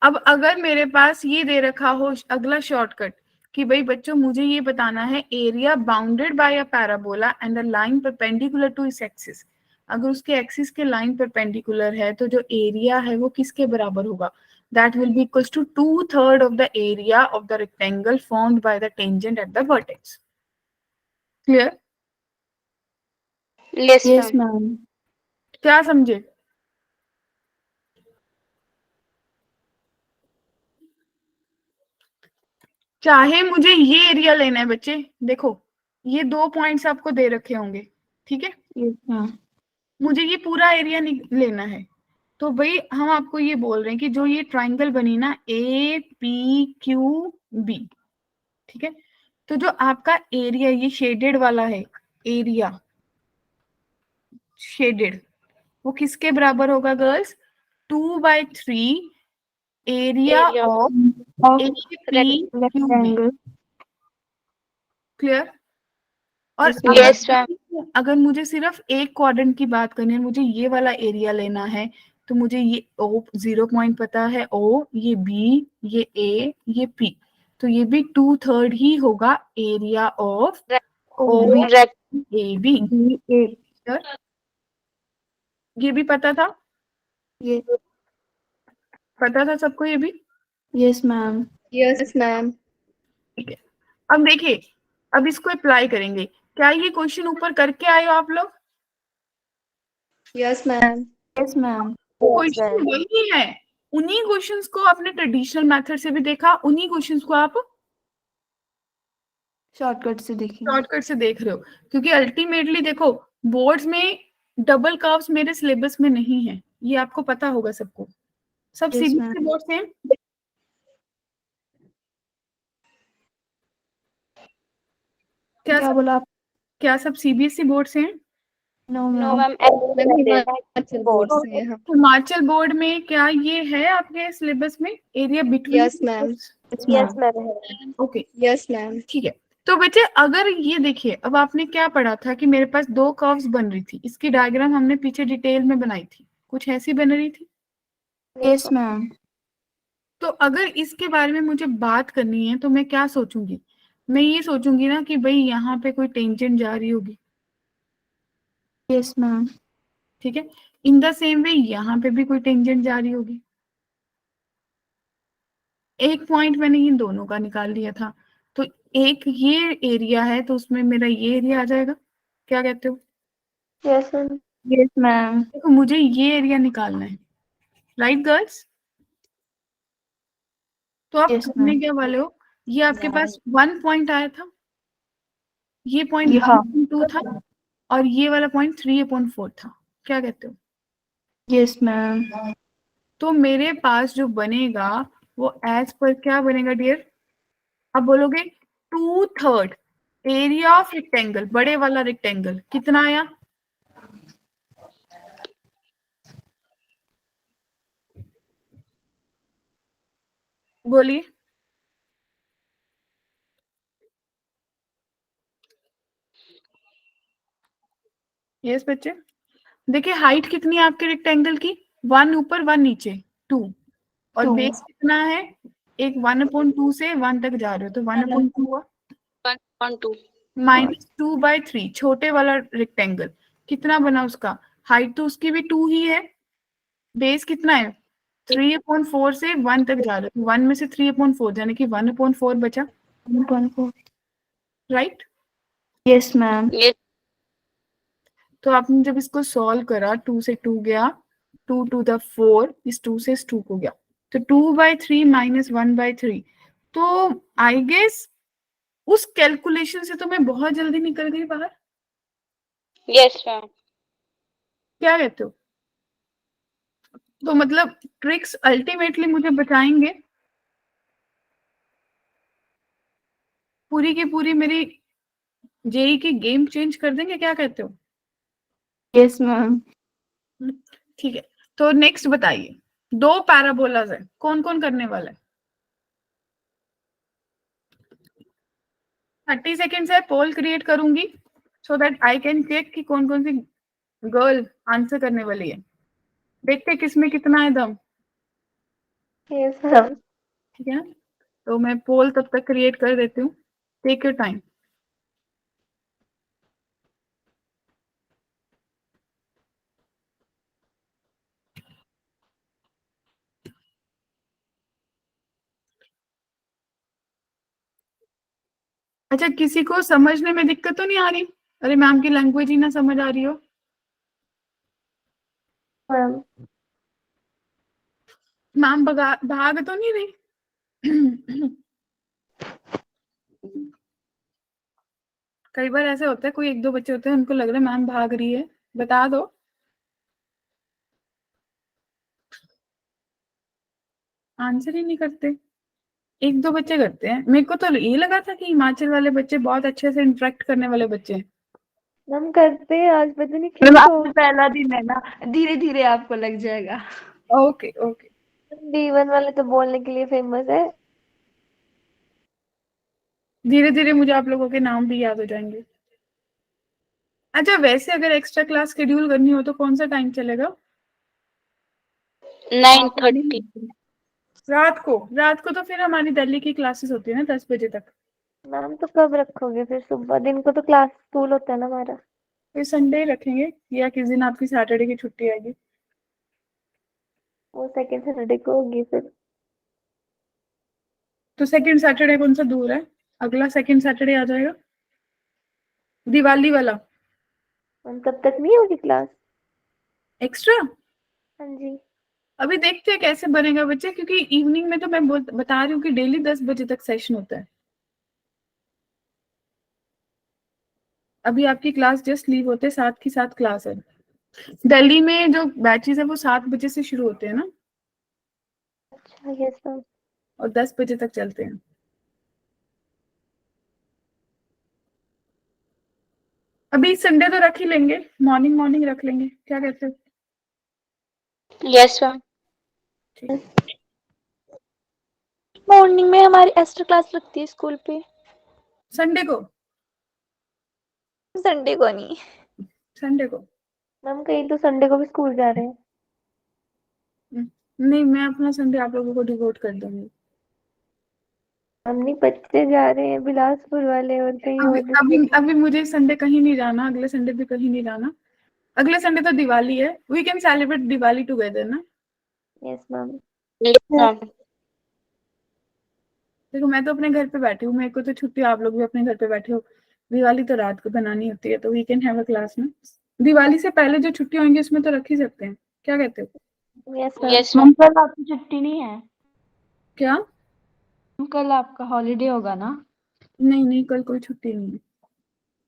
अब अगर मेरे पास ये दे रखा हो अगला शॉर्टकट कि भाई बच्चों मुझे ये बताना है area bounded by a parabola and a line perpendicular to इस एक्सिस। अगर उसके एक्सिस के लाइन परपेंडिकुलर है तो जो एरिया है वो किसके बराबर होगा? That will be equals to 2/3 of the area of the rectangle formed by the tangent at the vertex. Clear? Yes yes ma'am. Ma'am. क्या समझे? चाहे मुझे ये एरिया लेना है बच्चे, देखो ये 2 पॉइंट्स आपको दे रखे होंगे, ठीक है। Yes ma'am. मुझे ये पूरा एरिया लेना है, तो भाई हम आपको ये बोल रहे हैं कि जो ये ट्राइंगल बनी ना APQB, ठीक है, तो जो आपका एरिया ये शेडेड वाला है, एरिया शेडेड, वो किसके बराबर होगा girls? 2/3 area Area of of APQB। Rectangle. Clear? और Yes, अगर Yes मैम। अगर मुझे सिर्फ एक क्वाड्रेंट की बात करनी है, मुझे ये वाला एरिया लेना है, तो मुझे ये O 0 पॉइंट पता है, O, ये B, ये A, ये P, तो ये भी 2/3 ही होगा area of OB Rect- AB। ये भी पता था? ये पता था सबको ये भी? Yes ma'am. Yes ma'am. ठीक है, अब देखिए, अब इसको अप्लाई करेंगे। क्या ये क्वेश्चन ऊपर करके आए हो आप लोग? Yes ma'am. Yes ma'am. Question वही है, उन्हीं क्वेश्चंस को आपने ट्रेडिशनल मेथड से भी देखा, उन्हीं क्वेश्चंस को आप शॉर्टकट से देखेंगे। शॉर्टकट से देख रहे हो, क्योंकि अल्टीमेटली देखो बोर्ड्स में डबल कर्व्स मेरे सिलेबस में नहीं है, ये आपको पता होगा सबको। सब यस सीबीएसई मैम। बोर्ड से हैं? क्या बोला आप? क्या सब सीबीएसई बोर्ड से हैं? No no ma'am. Ma'am. Ma'am Himachal board से हैं हम। हिमाचल बोर्ड में क्या ये है आपके सिलेबस में area between? Yes ma'am. Yes ma'am. Okay, yes ma'am. ठीक है। तो बच्चे अगर ये देखिए, अब आपने क्या पढ़ा था कि मेरे पास 2 कर्व्स बन रही थी, इसकी डायग्राम हमने पीछे डिटेल में बनाई थी, कुछ ऐसी बन रही थी। Yes ma'am. तो अगर इसके बारे में मुझे बात करनी है तो मैं क्या सोचूंगी? मैं ये सोचूंगी ना कि भाई यहाँ पे कोई टेंजेंट जा रही होगी, यस मैम। ठीक है। इन द सेम वे यहाँ पे भी कोई टेंजेंट जा रही होगी। एक पॉइंट मैंने इन दोनों का निकाल लिया था, तो एक ये एरिया है तो उसमें मेरा ये एरिया आ जाएगा। क्या कहते हो? Yes ma'am. Yes ma'am. देखो मुझे ये एरिया निकालना है, राइट गर्ल्स? तो आप यस करने मैम। क्या वाले हो, ये आपके पास 1 पॉइंट आया था, ये पॉइंट हाँ। 1.2 था, और ये वाला पॉइंट 3/4 था। क्या कहते हो? Yes ma'am. तो मेरे पास जो बनेगा वो एज पर क्या बनेगा डियर? अब बोलोगे 2/3 एरिया ऑफ रेक्टेंगल, बड़े वाला रेक्टेंगल कितना आया? बोलिए। यस बच्चे, देखिए हाइट कितनी है आपके रेक्टेंगल की? 1 ऊपर 1 नीचे 2, और 2। बेस कितना है? एक 1/2 से 1 तक जा रहे हो, तो 1/2 हुआ, 1.2। -2/3 छोटे वाला रेक्टेंगल कितना बना उसका? हाइट तो उसकी भी 2 ही है, बेस कितना है? 3/4 से 1 तक जा रहे हो, 1 में से 3/4 यानी कि 1/4 बचा, 1.4 राइट? Yes ma'am. Yes. तो आपने जब इसको सॉल्व करा, 2 से 2 गया, 2 to the 4, इस 2 से इस 2 को गया, तो 2/3 माइनस 1/3, तो आई गेस उस कैलकुलेशन से तो मैं बहुत जल्दी निकल गई बाहर। Yes, ma'am. क्या कहते हो? तो मतलब ट्रिक्स अल्टीमेटली मुझे बचाएंगे, पूरी की पूरी मेरी जेई की गेम चेंज कर देंगे, क्या कहते हो? Yes ma'am. ठीक है, तो नेक्स्ट बताइए, 2 पैराबोलाज है, कौन कौन करने वाला है? 30 सेकेंड्स है, पोल क्रिएट करूंगी so that I can check कि कौन कौन सी गर्ल आंसर करने वाली है। देखते किसमें कितना है दम। Yes ma'am. ठीक है, तो मैं पोल तब तक क्रिएट कर देती हूँ, टेक योर टाइम। अच्छा, किसी को समझने में दिक्कत तो नहीं आ रही? अरे मैम की लैंग्वेज ही ना समझ आ रही हो? मैम मैम भाग तो नहीं रही? कई बार ऐसे होता है, कोई 1-2 बच्चे होते हैं उनको लग रहा है मैम भाग रही है, बता दो। आंसर ही नहीं करते, 1-2 बच्चे करते हैं। मेरे को तो ये लगा था कि हिमाचल वाले बच्चे बहुत अच्छे से इंटरेक्ट करने वाले बच्चे हैं। मैम करते हैं, आज पता नहीं मैम क्यों आज पहला दिन है ना, धीरे धीरे आपको लग जाएगा। ओके ओके, D1 वाले तो बोलने के लिए फेमस है। धीरे धीरे मुझे आप लोगों के नाम भी याद हो जाएंगे। अच्छा, वैसे अगर एक्स्ट्रा क्लास शेड्यूल करनी हो तो कौन सा टाइम चलेगा? 9:30. रात को तो फिर हमारी दिल्ली की क्लासेस होती है ना 10 बजे तक। मैम तो कब रखोगे फिर? सुबह दिन को तो क्लास स्कूल होता है ना हमारा। फिर संडे रखेंगे, या किस दिन आपकी सैटरडे की छुट्टी आएगी? वो सेकंड सैटरडे को होगी फिर। तो सेकंड सैटरडे कौन सा दूर है? अगला सेकंड सैटरडे आ जाएगा, दिवाली वाला। मैम तब तक नहीं होगी क्लास? एक्स्ट्रा हाँ जी। अभी देखते हैं कैसे बनेगा बच्चे, क्योंकि इवनिंग में तो मैं बता रही हूँ कि डेली 10 बजे तक सेशन होता है। अभी आपकी क्लास जस्ट लीव होते हैं, 7 की 7 क्लास है। दिल्ली में जो बैचेस है वो 7 बजे से शुरू होते हैं ना, अच्छा यस मैम। और 10 बजे तक चलते हैं। अभी संडे तो रख ही लेंगे, मॉर्निंग मॉर्निंग रख लेंगे, क्या कहते हो? Yes, ma'am. मॉर्निंग में हमारी एक्स्ट्रा क्लास लगती है स्कूल पे। संडे को? संडे को नहीं। संडे को मैम कहीं तो संडे को भी स्कूल जा रहे हैं। नहीं, मैं अपना संडे आप लोगों को डिवोट कर दूंगी। हम नहीं, बच्चे जा रहे हैं बिलासपुर वाले और कहीं अभी और। अभी अभी मुझे संडे कहीं नहीं जाना, अगले संडे भी कहीं नहीं जाना। अगले संडे तो दिवाली है, we can celebrate Diwali together ना। Yes ma'am. Yes, ma'am. देखो मैं तो अपने घर पे बैठी हूँ, मेरे को तो छुट्टी, आप लोग भी अपने घर पे बैठे हो। दिवाली तो रात को बनानी होती है, तो we can have a class ना। दिवाली से पहले जो छुट्टी होंगी उसमें तो रख ही सकते हैं, क्या कहते हो? Yes ma'am. Yes, ma'am ma'am. कल आपकी छुट्टी नहीं है? क्या? मैम कल आपका हॉलीडे होगा ना? नहीं नहीं, कल कोई छुट्टी नहीं है।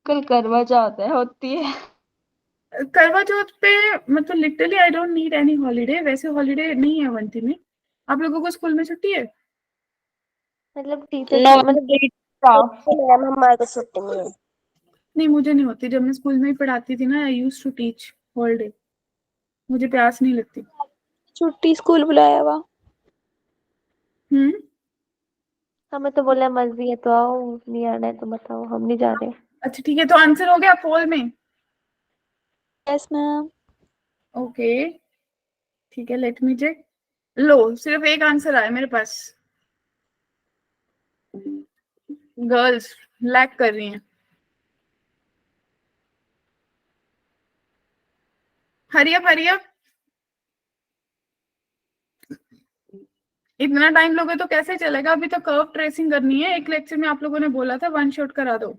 कल करवा चौथ है, होती है। करवा चौथ पे मतलब literally I don't need any holiday, वैसे हॉलीडे नहीं है अवंती में। आप लोगों को स्कूल में छुट्टी है? मतलब टीचर No, मतलब स्टाफ। मैम हमारे को छुट्टी नहीं है। नहीं, मुझे नहीं होती, जब मैं स्कूल में ही पढ़ाती थी ना, I used to teach whole day, मुझे प्यास नहीं लगती। छुट्टी स्कूल बुलाया हुआ। हम्म। हमें तो बोला मर्जी है तो आओ, नहीं आना है तो बताओ, हम नहीं जा रहे। अच्छा ठीक है, तो आंसर हो गया पोल में? Yes ma'am. ओके ठीक है, लेट मी चेक। लो, सिर्फ एक आंसर आया मेरे पास। गर्ल्स लैग कर रही हैं। Hurry up hurry up. इतना टाइम लोगे तो कैसे चलेगा? अभी तो कर्व ट्रेसिंग करनी है। एक लेक्चर में आप लोगों ने बोला था वन शॉट करा दो।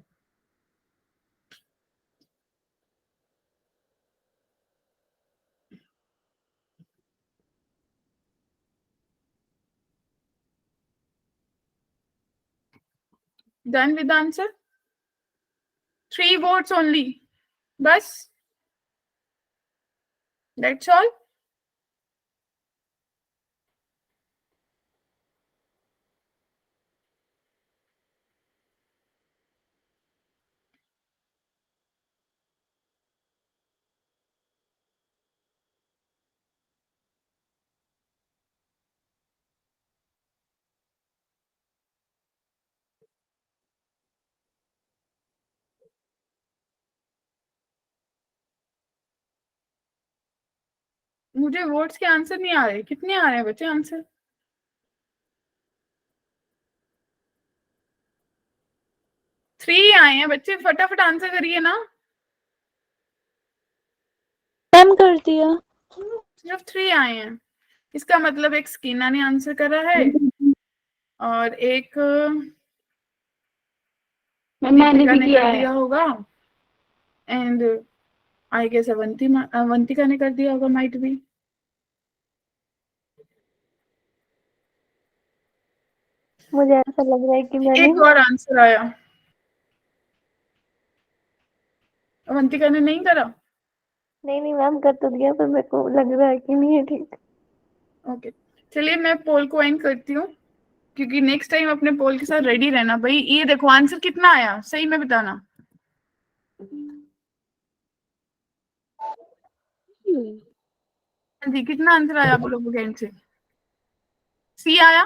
Done with answer? 3 votes only, बस, दैट्स ऑल। मुझे वोट्स के आंसर नहीं आ रहे। कितने आ रहे हैं बच्चे आंसर? थ्री आए हैं बच्चे, फटाफट आंसर करिए ना। मैम कर दिया। सिर्फ 3 आए हैं, इसका मतलब एक स्कीना ने आंसर करा है और एक मैंने दीपिका भी ने किया कर है। दिया होगा एंड आई गेस अवंतिका ने कर दिया होगा, माइट भी। मुझे ऐसा लग रहा है कि मैंने एक और आंसर आया, अवंतिका ने नहीं करा। नहीं मैम कर तो दिया, पर मेरे को लग रहा है कि नहीं है ठीक। ओके, चलिए मैं पोल को एंड करती हूँ, क्योंकि नेक्स्ट टाइम अपने पोल के साथ रेडी रहना भाई। ये देखो आंसर कितना आया, सही में बताना जी, कितना आंसर आया आप लोगों के एंड से? सी आया?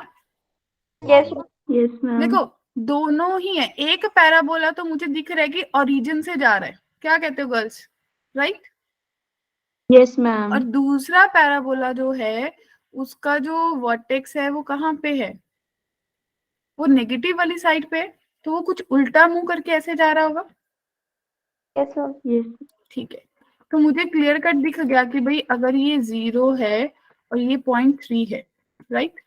Yes ma'am. देखो दोनों ही है। एक पैराबोला तो मुझे दिख रहा है कि ओरिजिन से जा रहा है, क्या कहते हो गर्ल्स, राइट? Yes ma'am. और दूसरा पैराबोला जो है उसका जो वर्टेक्स है वो कहाँ पे है? वो नेगेटिव वाली साइड पे है, तो वो कुछ उल्टा मुंह करके ऐसे जा रहा होगा। Yes ma'am. यस। ठीक है, तो मुझे क्लियर कट दिख गया कि भाई अगर ये 0 है और ये 0.3 है, राइट?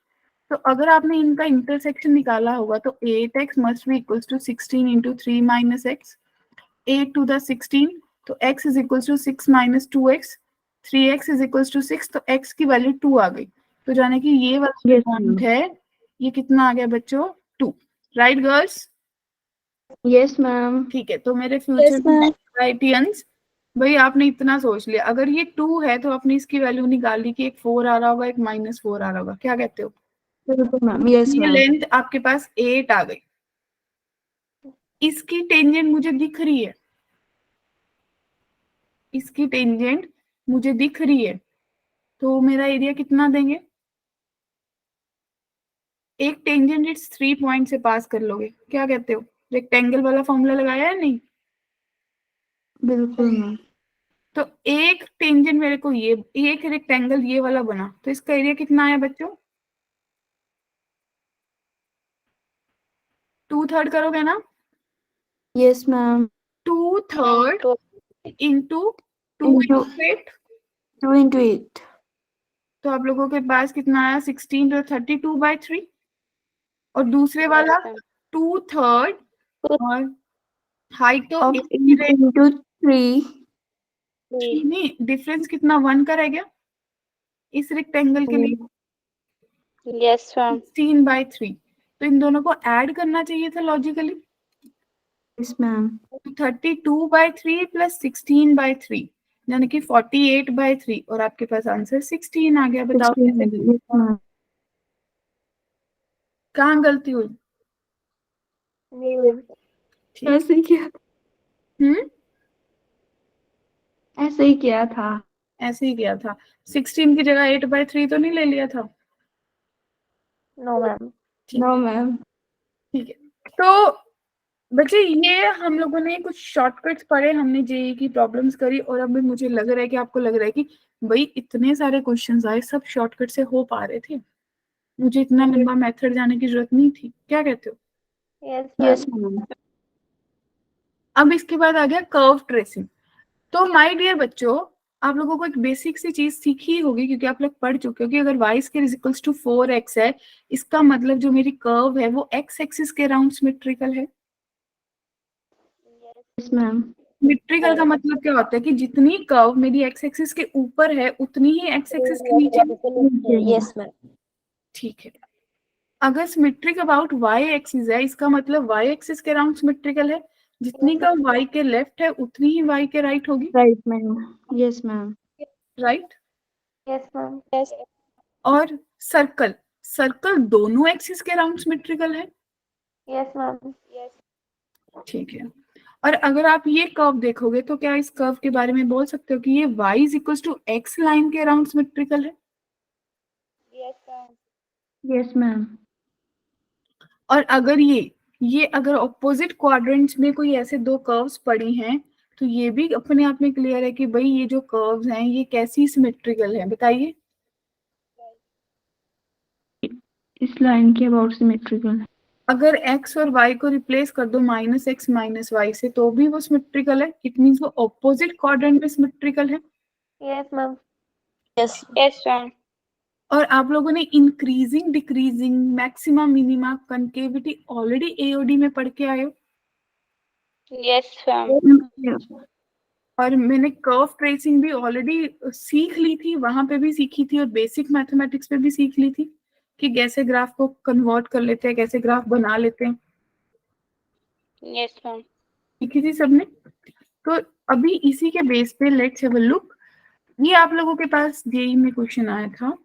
तो अगर आपने इनका इंटरसेक्शन निकाला होगा तो 8x must be equals to 16 into 3 minus X, 8 to the 16, तो x is equals to 6 minus 2x, 3x is equals to 6, तो x की वैल्यू 2 आ गई। तो जाने कि ये वाला Yes, पॉइंट ma'am. है, ये कितना आ गया बच्चों? 2, राइट गर्ल्स? Yes ma'am. ठीक है, तो मेरे फ्यूचर Yes, ma'am. राइटियंस, भाई आपने इतना सोच लिया। अगर ये 2 है तो आपने इसकी वैल्यू निकाली कि एक 4 आ रहा होगा, एक -4 आ रहा होगा, क्या कहते हो? बिल्कुल मैम। यस ये मैम। लेंथ आपके पास 8 आ गई। इसकी टेंजेंट मुझे दिख रही है, इसकी टेंजेंट मुझे दिख रही है, तो मेरा एरिया कितना देंगे? एक टेंजेंट इट्स 3 पॉइंट से पास कर लोगे, क्या कहते हो? रेक्टेंगल वाला फॉर्मूला लगाया है नहीं? बिल्कुल मैम। तो एक टेंजेंट मेरे को ये, एक रेक्टेंगल ये वाला बना, तो इसका एरिया कितना आया बच्चों? 2/3 करोगे ना? Yes ma'am. 2/3 into 2 Into into 8, 2 into 8. तो आप लोगों के पास कितना आया? 16 तो 32/3। और दूसरे वाला 2/3 और हाइट तो Of 8 की 8 into 3. नहीं, डिफरेंस कितना? 1 का रह गया इस रेक्टेंगल के लिए, Yes, ma'am. 16/3। तो इन दोनों को ऐड करना चाहिए था लॉजिकली। Yes ma'am. 32/3 प्लस 16/3 यानी कि 48/3, और आपके पास आंसर 16 आ गया। बताओ 16 कैसे? Yes ma'am. कहाँ गलती हुई? ठीक। ऐसे ही किया, ऐसे ही किया था। ऐसे ही किया था। 16 की जगह 8/3 तो नहीं ले लिया था? No ma'am. ठीक नो मैम। ठीक है, तो बच्चे ये हम लोगों ने कुछ शॉर्टकट्स पढ़े, हमने जेई की प्रॉब्लम्स करी, और अभी मुझे लग रहा है कि आपको लग रहा है कि भाई इतने सारे क्वेश्चंस आए, सब शॉर्टकट से हो पा रहे थे, मुझे इतना लंबा मेथड जाने की जरूरत नहीं थी, क्या कहते हो? Yes ma'am. अब इसके बाद आ गया कर्व ट्रेसिंग। तो माय डियर बच्चों, आप लोगों को एक बेसिक सी चीज सीखी होगी क्योंकि आप लोग पढ़ चुके हो कि अगर y square is equals to 4x है, इसका मतलब जो मेरी कर्व है वो x एक्सिस के अराउंड सिमेट्रिकल है। Yes ma'am. सिमेट्रिकल का मतलब क्या होता है कि जितनी कर्व मेरी x एक्सिस के ऊपर है उतनी ही x एक्सिस के नीचे। Yes ma'am. ठीक है। अगर सिमेट्रिक अबाउट y एक्सिस है, इसका मतलब y एक्सिस के अराउंड सिमेट्रिकल है। जितनी कर्व y के लेफ्ट है उतनी ही y के राइट होगी। Right ma'am. Yes ma'am. Right. Yes, ma'am. Yes. और सर्कल, सर्कल दोनों एक्सिस के अराउंड सिमेट्रिकल है। Yes, ma'am. Yes. ठीक है। और अगर आप ये कर्व देखोगे तो क्या इस कर्व के बारे में बोल सकते हो कि ये y is equal to x line के अराउंड सिमेट्रिकल है। Yes, ma'am. Yes ma'am. और अगर ये अगर ऑपोजिट क्वाड्रेंट्स में कोई ऐसे दो कर्व्स पड़ी हैं तो ये भी अपने आप में क्लियर है कि भाई ये जो कर्व्स हैं ये कैसी सिमेट्रिकल है, बताइए। इस लाइन के अबाउट सिमेट्रिकल है। अगर x और y को रिप्लेस कर दो -x -y से तो भी वो सिमेट्रिकल है। इट मींस वो ऑपोजिट क्वाड्रेंट में सिमेट्रिकल है। Yes, ma'am. Yes. Yes, ma'am. और आप लोगों ने increasing decreasing maxima minima concavity already AOD में पढ़ के आए हो। Yes, ma'am. और मैंने कर्व ट्रेसिंग भी ऑलरेडी सीख ली थी, वहां पे भी सीखी थी और बेसिक मैथमेटिक्स पे भी सीख ली थी कि कैसे ग्राफ को कन्वर्ट कर लेते हैं, कैसे ग्राफ बना लेते हैं, Yes, ma'am. सीखी थी सबने। तो अभी इसी के बेस पे लेट्स हैव अ लुक। ये आप लोगों के पास जेई में क्वेश्चन आया था।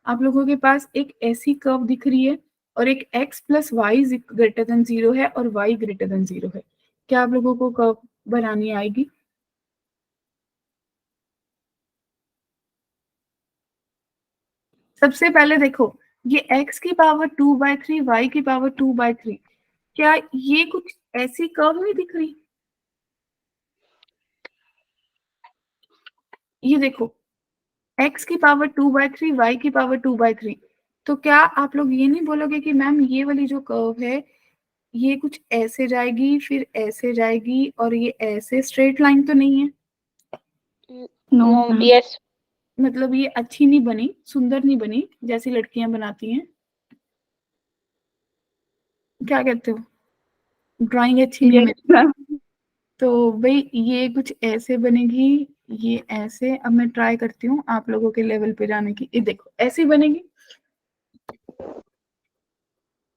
आप लोगों के पास एक ऐसी कर्व दिख रही है और एक x plus Y greater than 0 है और y ग्रेटर देन 0 है। क्या आप लोगों को कर्व बनानी आएगी? सबसे पहले देखो, ये x की पावर 2/3 y की पावर 2/3, क्या ये कुछ ऐसी कर्व नहीं दिख रही? ये देखो, x की पावर 2/3 y की पावर 2/3, तो क्या आप लोग ये नहीं बोलोगे कि मैम ये वाली जो कर्व है ये कुछ ऐसे जाएगी फिर ऐसे जाएगी और ये ऐसे स्ट्रेट लाइन तो नहीं है? No No, yes. मतलब ये अच्छी नहीं बनी, सुंदर नहीं बनी जैसी लड़कियां बनाती हैं। क्या कहते हो? ड्राइंग अच्छी नहीं बनी तो भाई ये कुछ ऐसे बनेगी, ये ऐसे। अब मैं ट्राई करती हूँ आप लोगों के लेवल पे जाने की। ये देखो ऐसी बनेगी।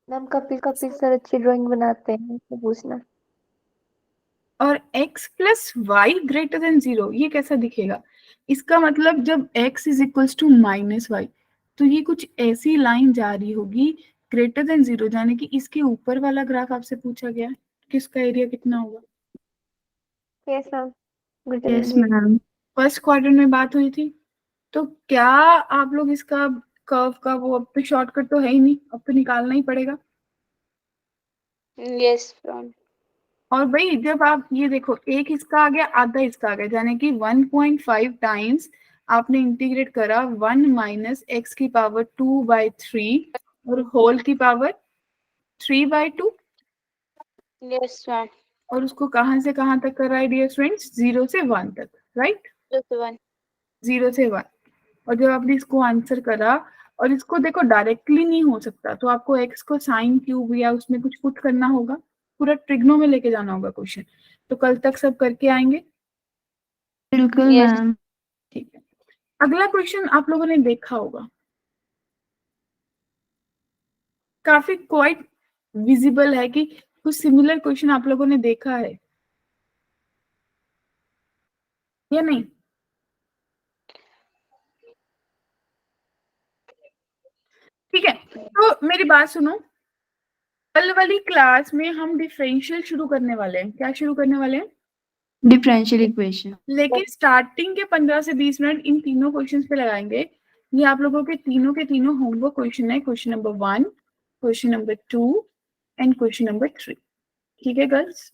मैम कपिल सर अच्छी ड्राइंग बनाते हैं, तो पूछना। और x plus Y greater than 0 ये कैसा दिखेगा? इसका मतलब जब x is equals to -y तो ये कुछ ऐसी लाइन जा रही होगी ग्रेटर देन 0, यानी कि इसके ऊपर वाला ग्राफ आपसे पूछा गया है कि इसका एरिया कितना होगा। Yes, ma'am. Good yes evening. Ma'am. First quarter में बात हुई थी। तो क्या आप लोग इसका कर्व का वो अब तो शॉर्टकट तो है ही नहीं, अब तो निकालना ही पड़ेगा। Yes, ma'am. और भाई जब आप ये देखो, एक इसका आ गया आधा इसका आ गया, यानी कि 1.5 टाइम्स आपने इंटीग्रेट करा 1 माइनस एक्स की पावर 2/3 और होल की पावर 3/2, Yes, ma'am. और उसको कहां से कहां तक कर रहा है डियर फ्रेंड्स? 0 से 1 तक, राइट? Just one. 0 से 1। और जब आपने इसको आंसर करा, और इसको देखो डायरेक्टली नहीं हो सकता तो आपको एक्स को साइन क्यूब या उसमें कुछ पुट करना होगा, पूरा ट्रिग्नो में लेके जाना होगा क्वेश्चन। तो कल तक सब करके आएंगे? बिल्कुल Yes. मैम। ठीक है। अगला क्वेश्चन आप लोगों ने देखा होगा, काफी क्वाइट विजिबल है कि कुछ सिमिलर क्वेश्चन आप लोगों ने देखा है या नहीं? ठीक है, तो मेरी बात सुनो। कल वाली क्लास में हम डिफरेंशियल शुरू करने वाले हैं। क्या शुरू करने वाले हैं? Differential equation. लेकिन स्टार्टिंग के 15 से 20 मिनट इन तीनों क्वेश्चंस पे लगाएंगे। ये आप लोगों के तीनों होमवर्क क्वेश्चन है, question number 1, question number 2 and question number 3। ठीक है girls?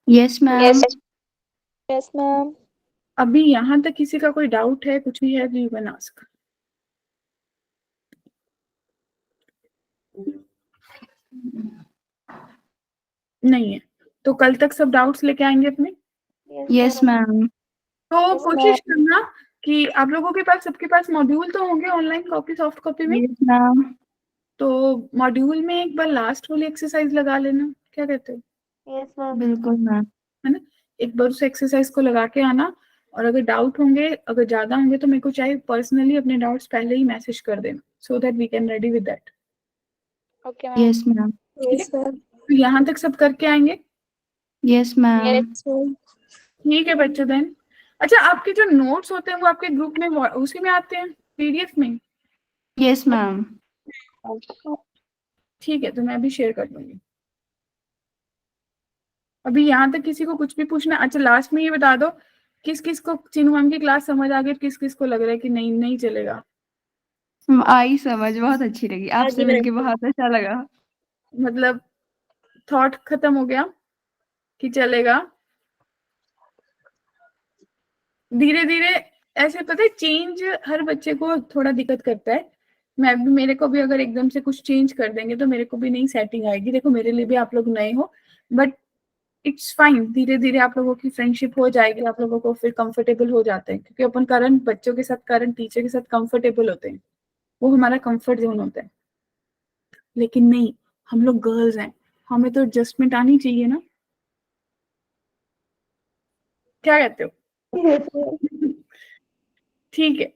Yes ma'am. Yes. Yes, ma'am. अभी यहाँ तक किसी का कोई डाउट है, कुछ भी है तो यू कैन आस्क। नहीं है तो कल तक सब डाउट्स लेके आएंगे अपने। Yes ma'am. तो Yes, कोशिश करना कि आप लोगों के पास, सबके पास मॉड्यूल तो होंगे ऑनलाइन कॉपी, सॉफ्ट कॉपी में। Yes ma'am. तो मॉड्यूल में एक बार लास्ट वाली एक्सरसाइज लगा लेना, क्या कहते हो? yes ma'am. बिल्कुल मैम। है ना, एक बार उस एक्सरसाइज को लगा के आना, और अगर डाउट होंगे, अगर ज्यादा होंगे तो मेरे को चाहे पर्सनली अपने डाउट्स पहले ही मैसेज कर देना, so that we can ready with that. Okay ma'am. Yes ma'am. Yes ma'am. तो यहाँ तक सब करके आएंगे? Yes ma'am. Yes ma'am. ठीक है बच्चों। देन अच्छा, आपके जो नोट्स होते हैं वो आपके ग्रुप में उसी में आते हैं, पीडीएफ में? Yes ma'am. ठीक है, तो मैं अभी शेयर कर दूंगी। अभी यहाँ तक किसी को कुछ भी पूछना? अच्छा, लास्ट में ये बता दो, किस किस को चिन्हू मैम की क्लास समझ आ गई, किस किस को लग रहा है कि नहीं नहीं चलेगा? आई समझ, बहुत अच्छी लगी, आपसे मिलके बहुत अच्छा लगा। मतलब थॉट खत्म हो गया कि चलेगा? धीरे धीरे ऐसे, पता है चेंज हर बच्चे को थोड़ा दिक्कत करता है। मेरे को भी अगर एकदम से कुछ चेंज कर देंगे तो मेरे को भी नहीं सेटिंग आएगी। देखो मेरे लिए भी आप लोग नए हो, बट इट्स फाइन, धीरे धीरे आप लोगों की फ्रेंडशिप हो जाएगी, आप लोगों को फिर कंफर्टेबल हो जाते हैं, क्योंकि अपन करंट बच्चों के साथ, करंट टीचर के साथ कंफर्टेबल होते हैं, वो हमारा कंफर्ट जोन होता है। लेकिन नहीं, हम लोग गर्ल्स हैं, हमें तो एडजस्टमेंट आनी चाहिए ना, क्या कहते हो? ठीक है,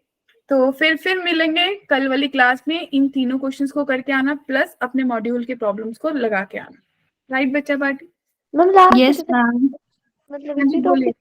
तो फिर मिलेंगे कल वाली क्लास में। इन तीनों क्वेश्चंस को करके आना, प्लस अपने मॉड्यूल के प्रॉब्लम्स को लगा के आना। राइट बच्चा party? Ma'am last yes ma'am. मतलब हाँ जी, इसी बोलिए। टॉपिक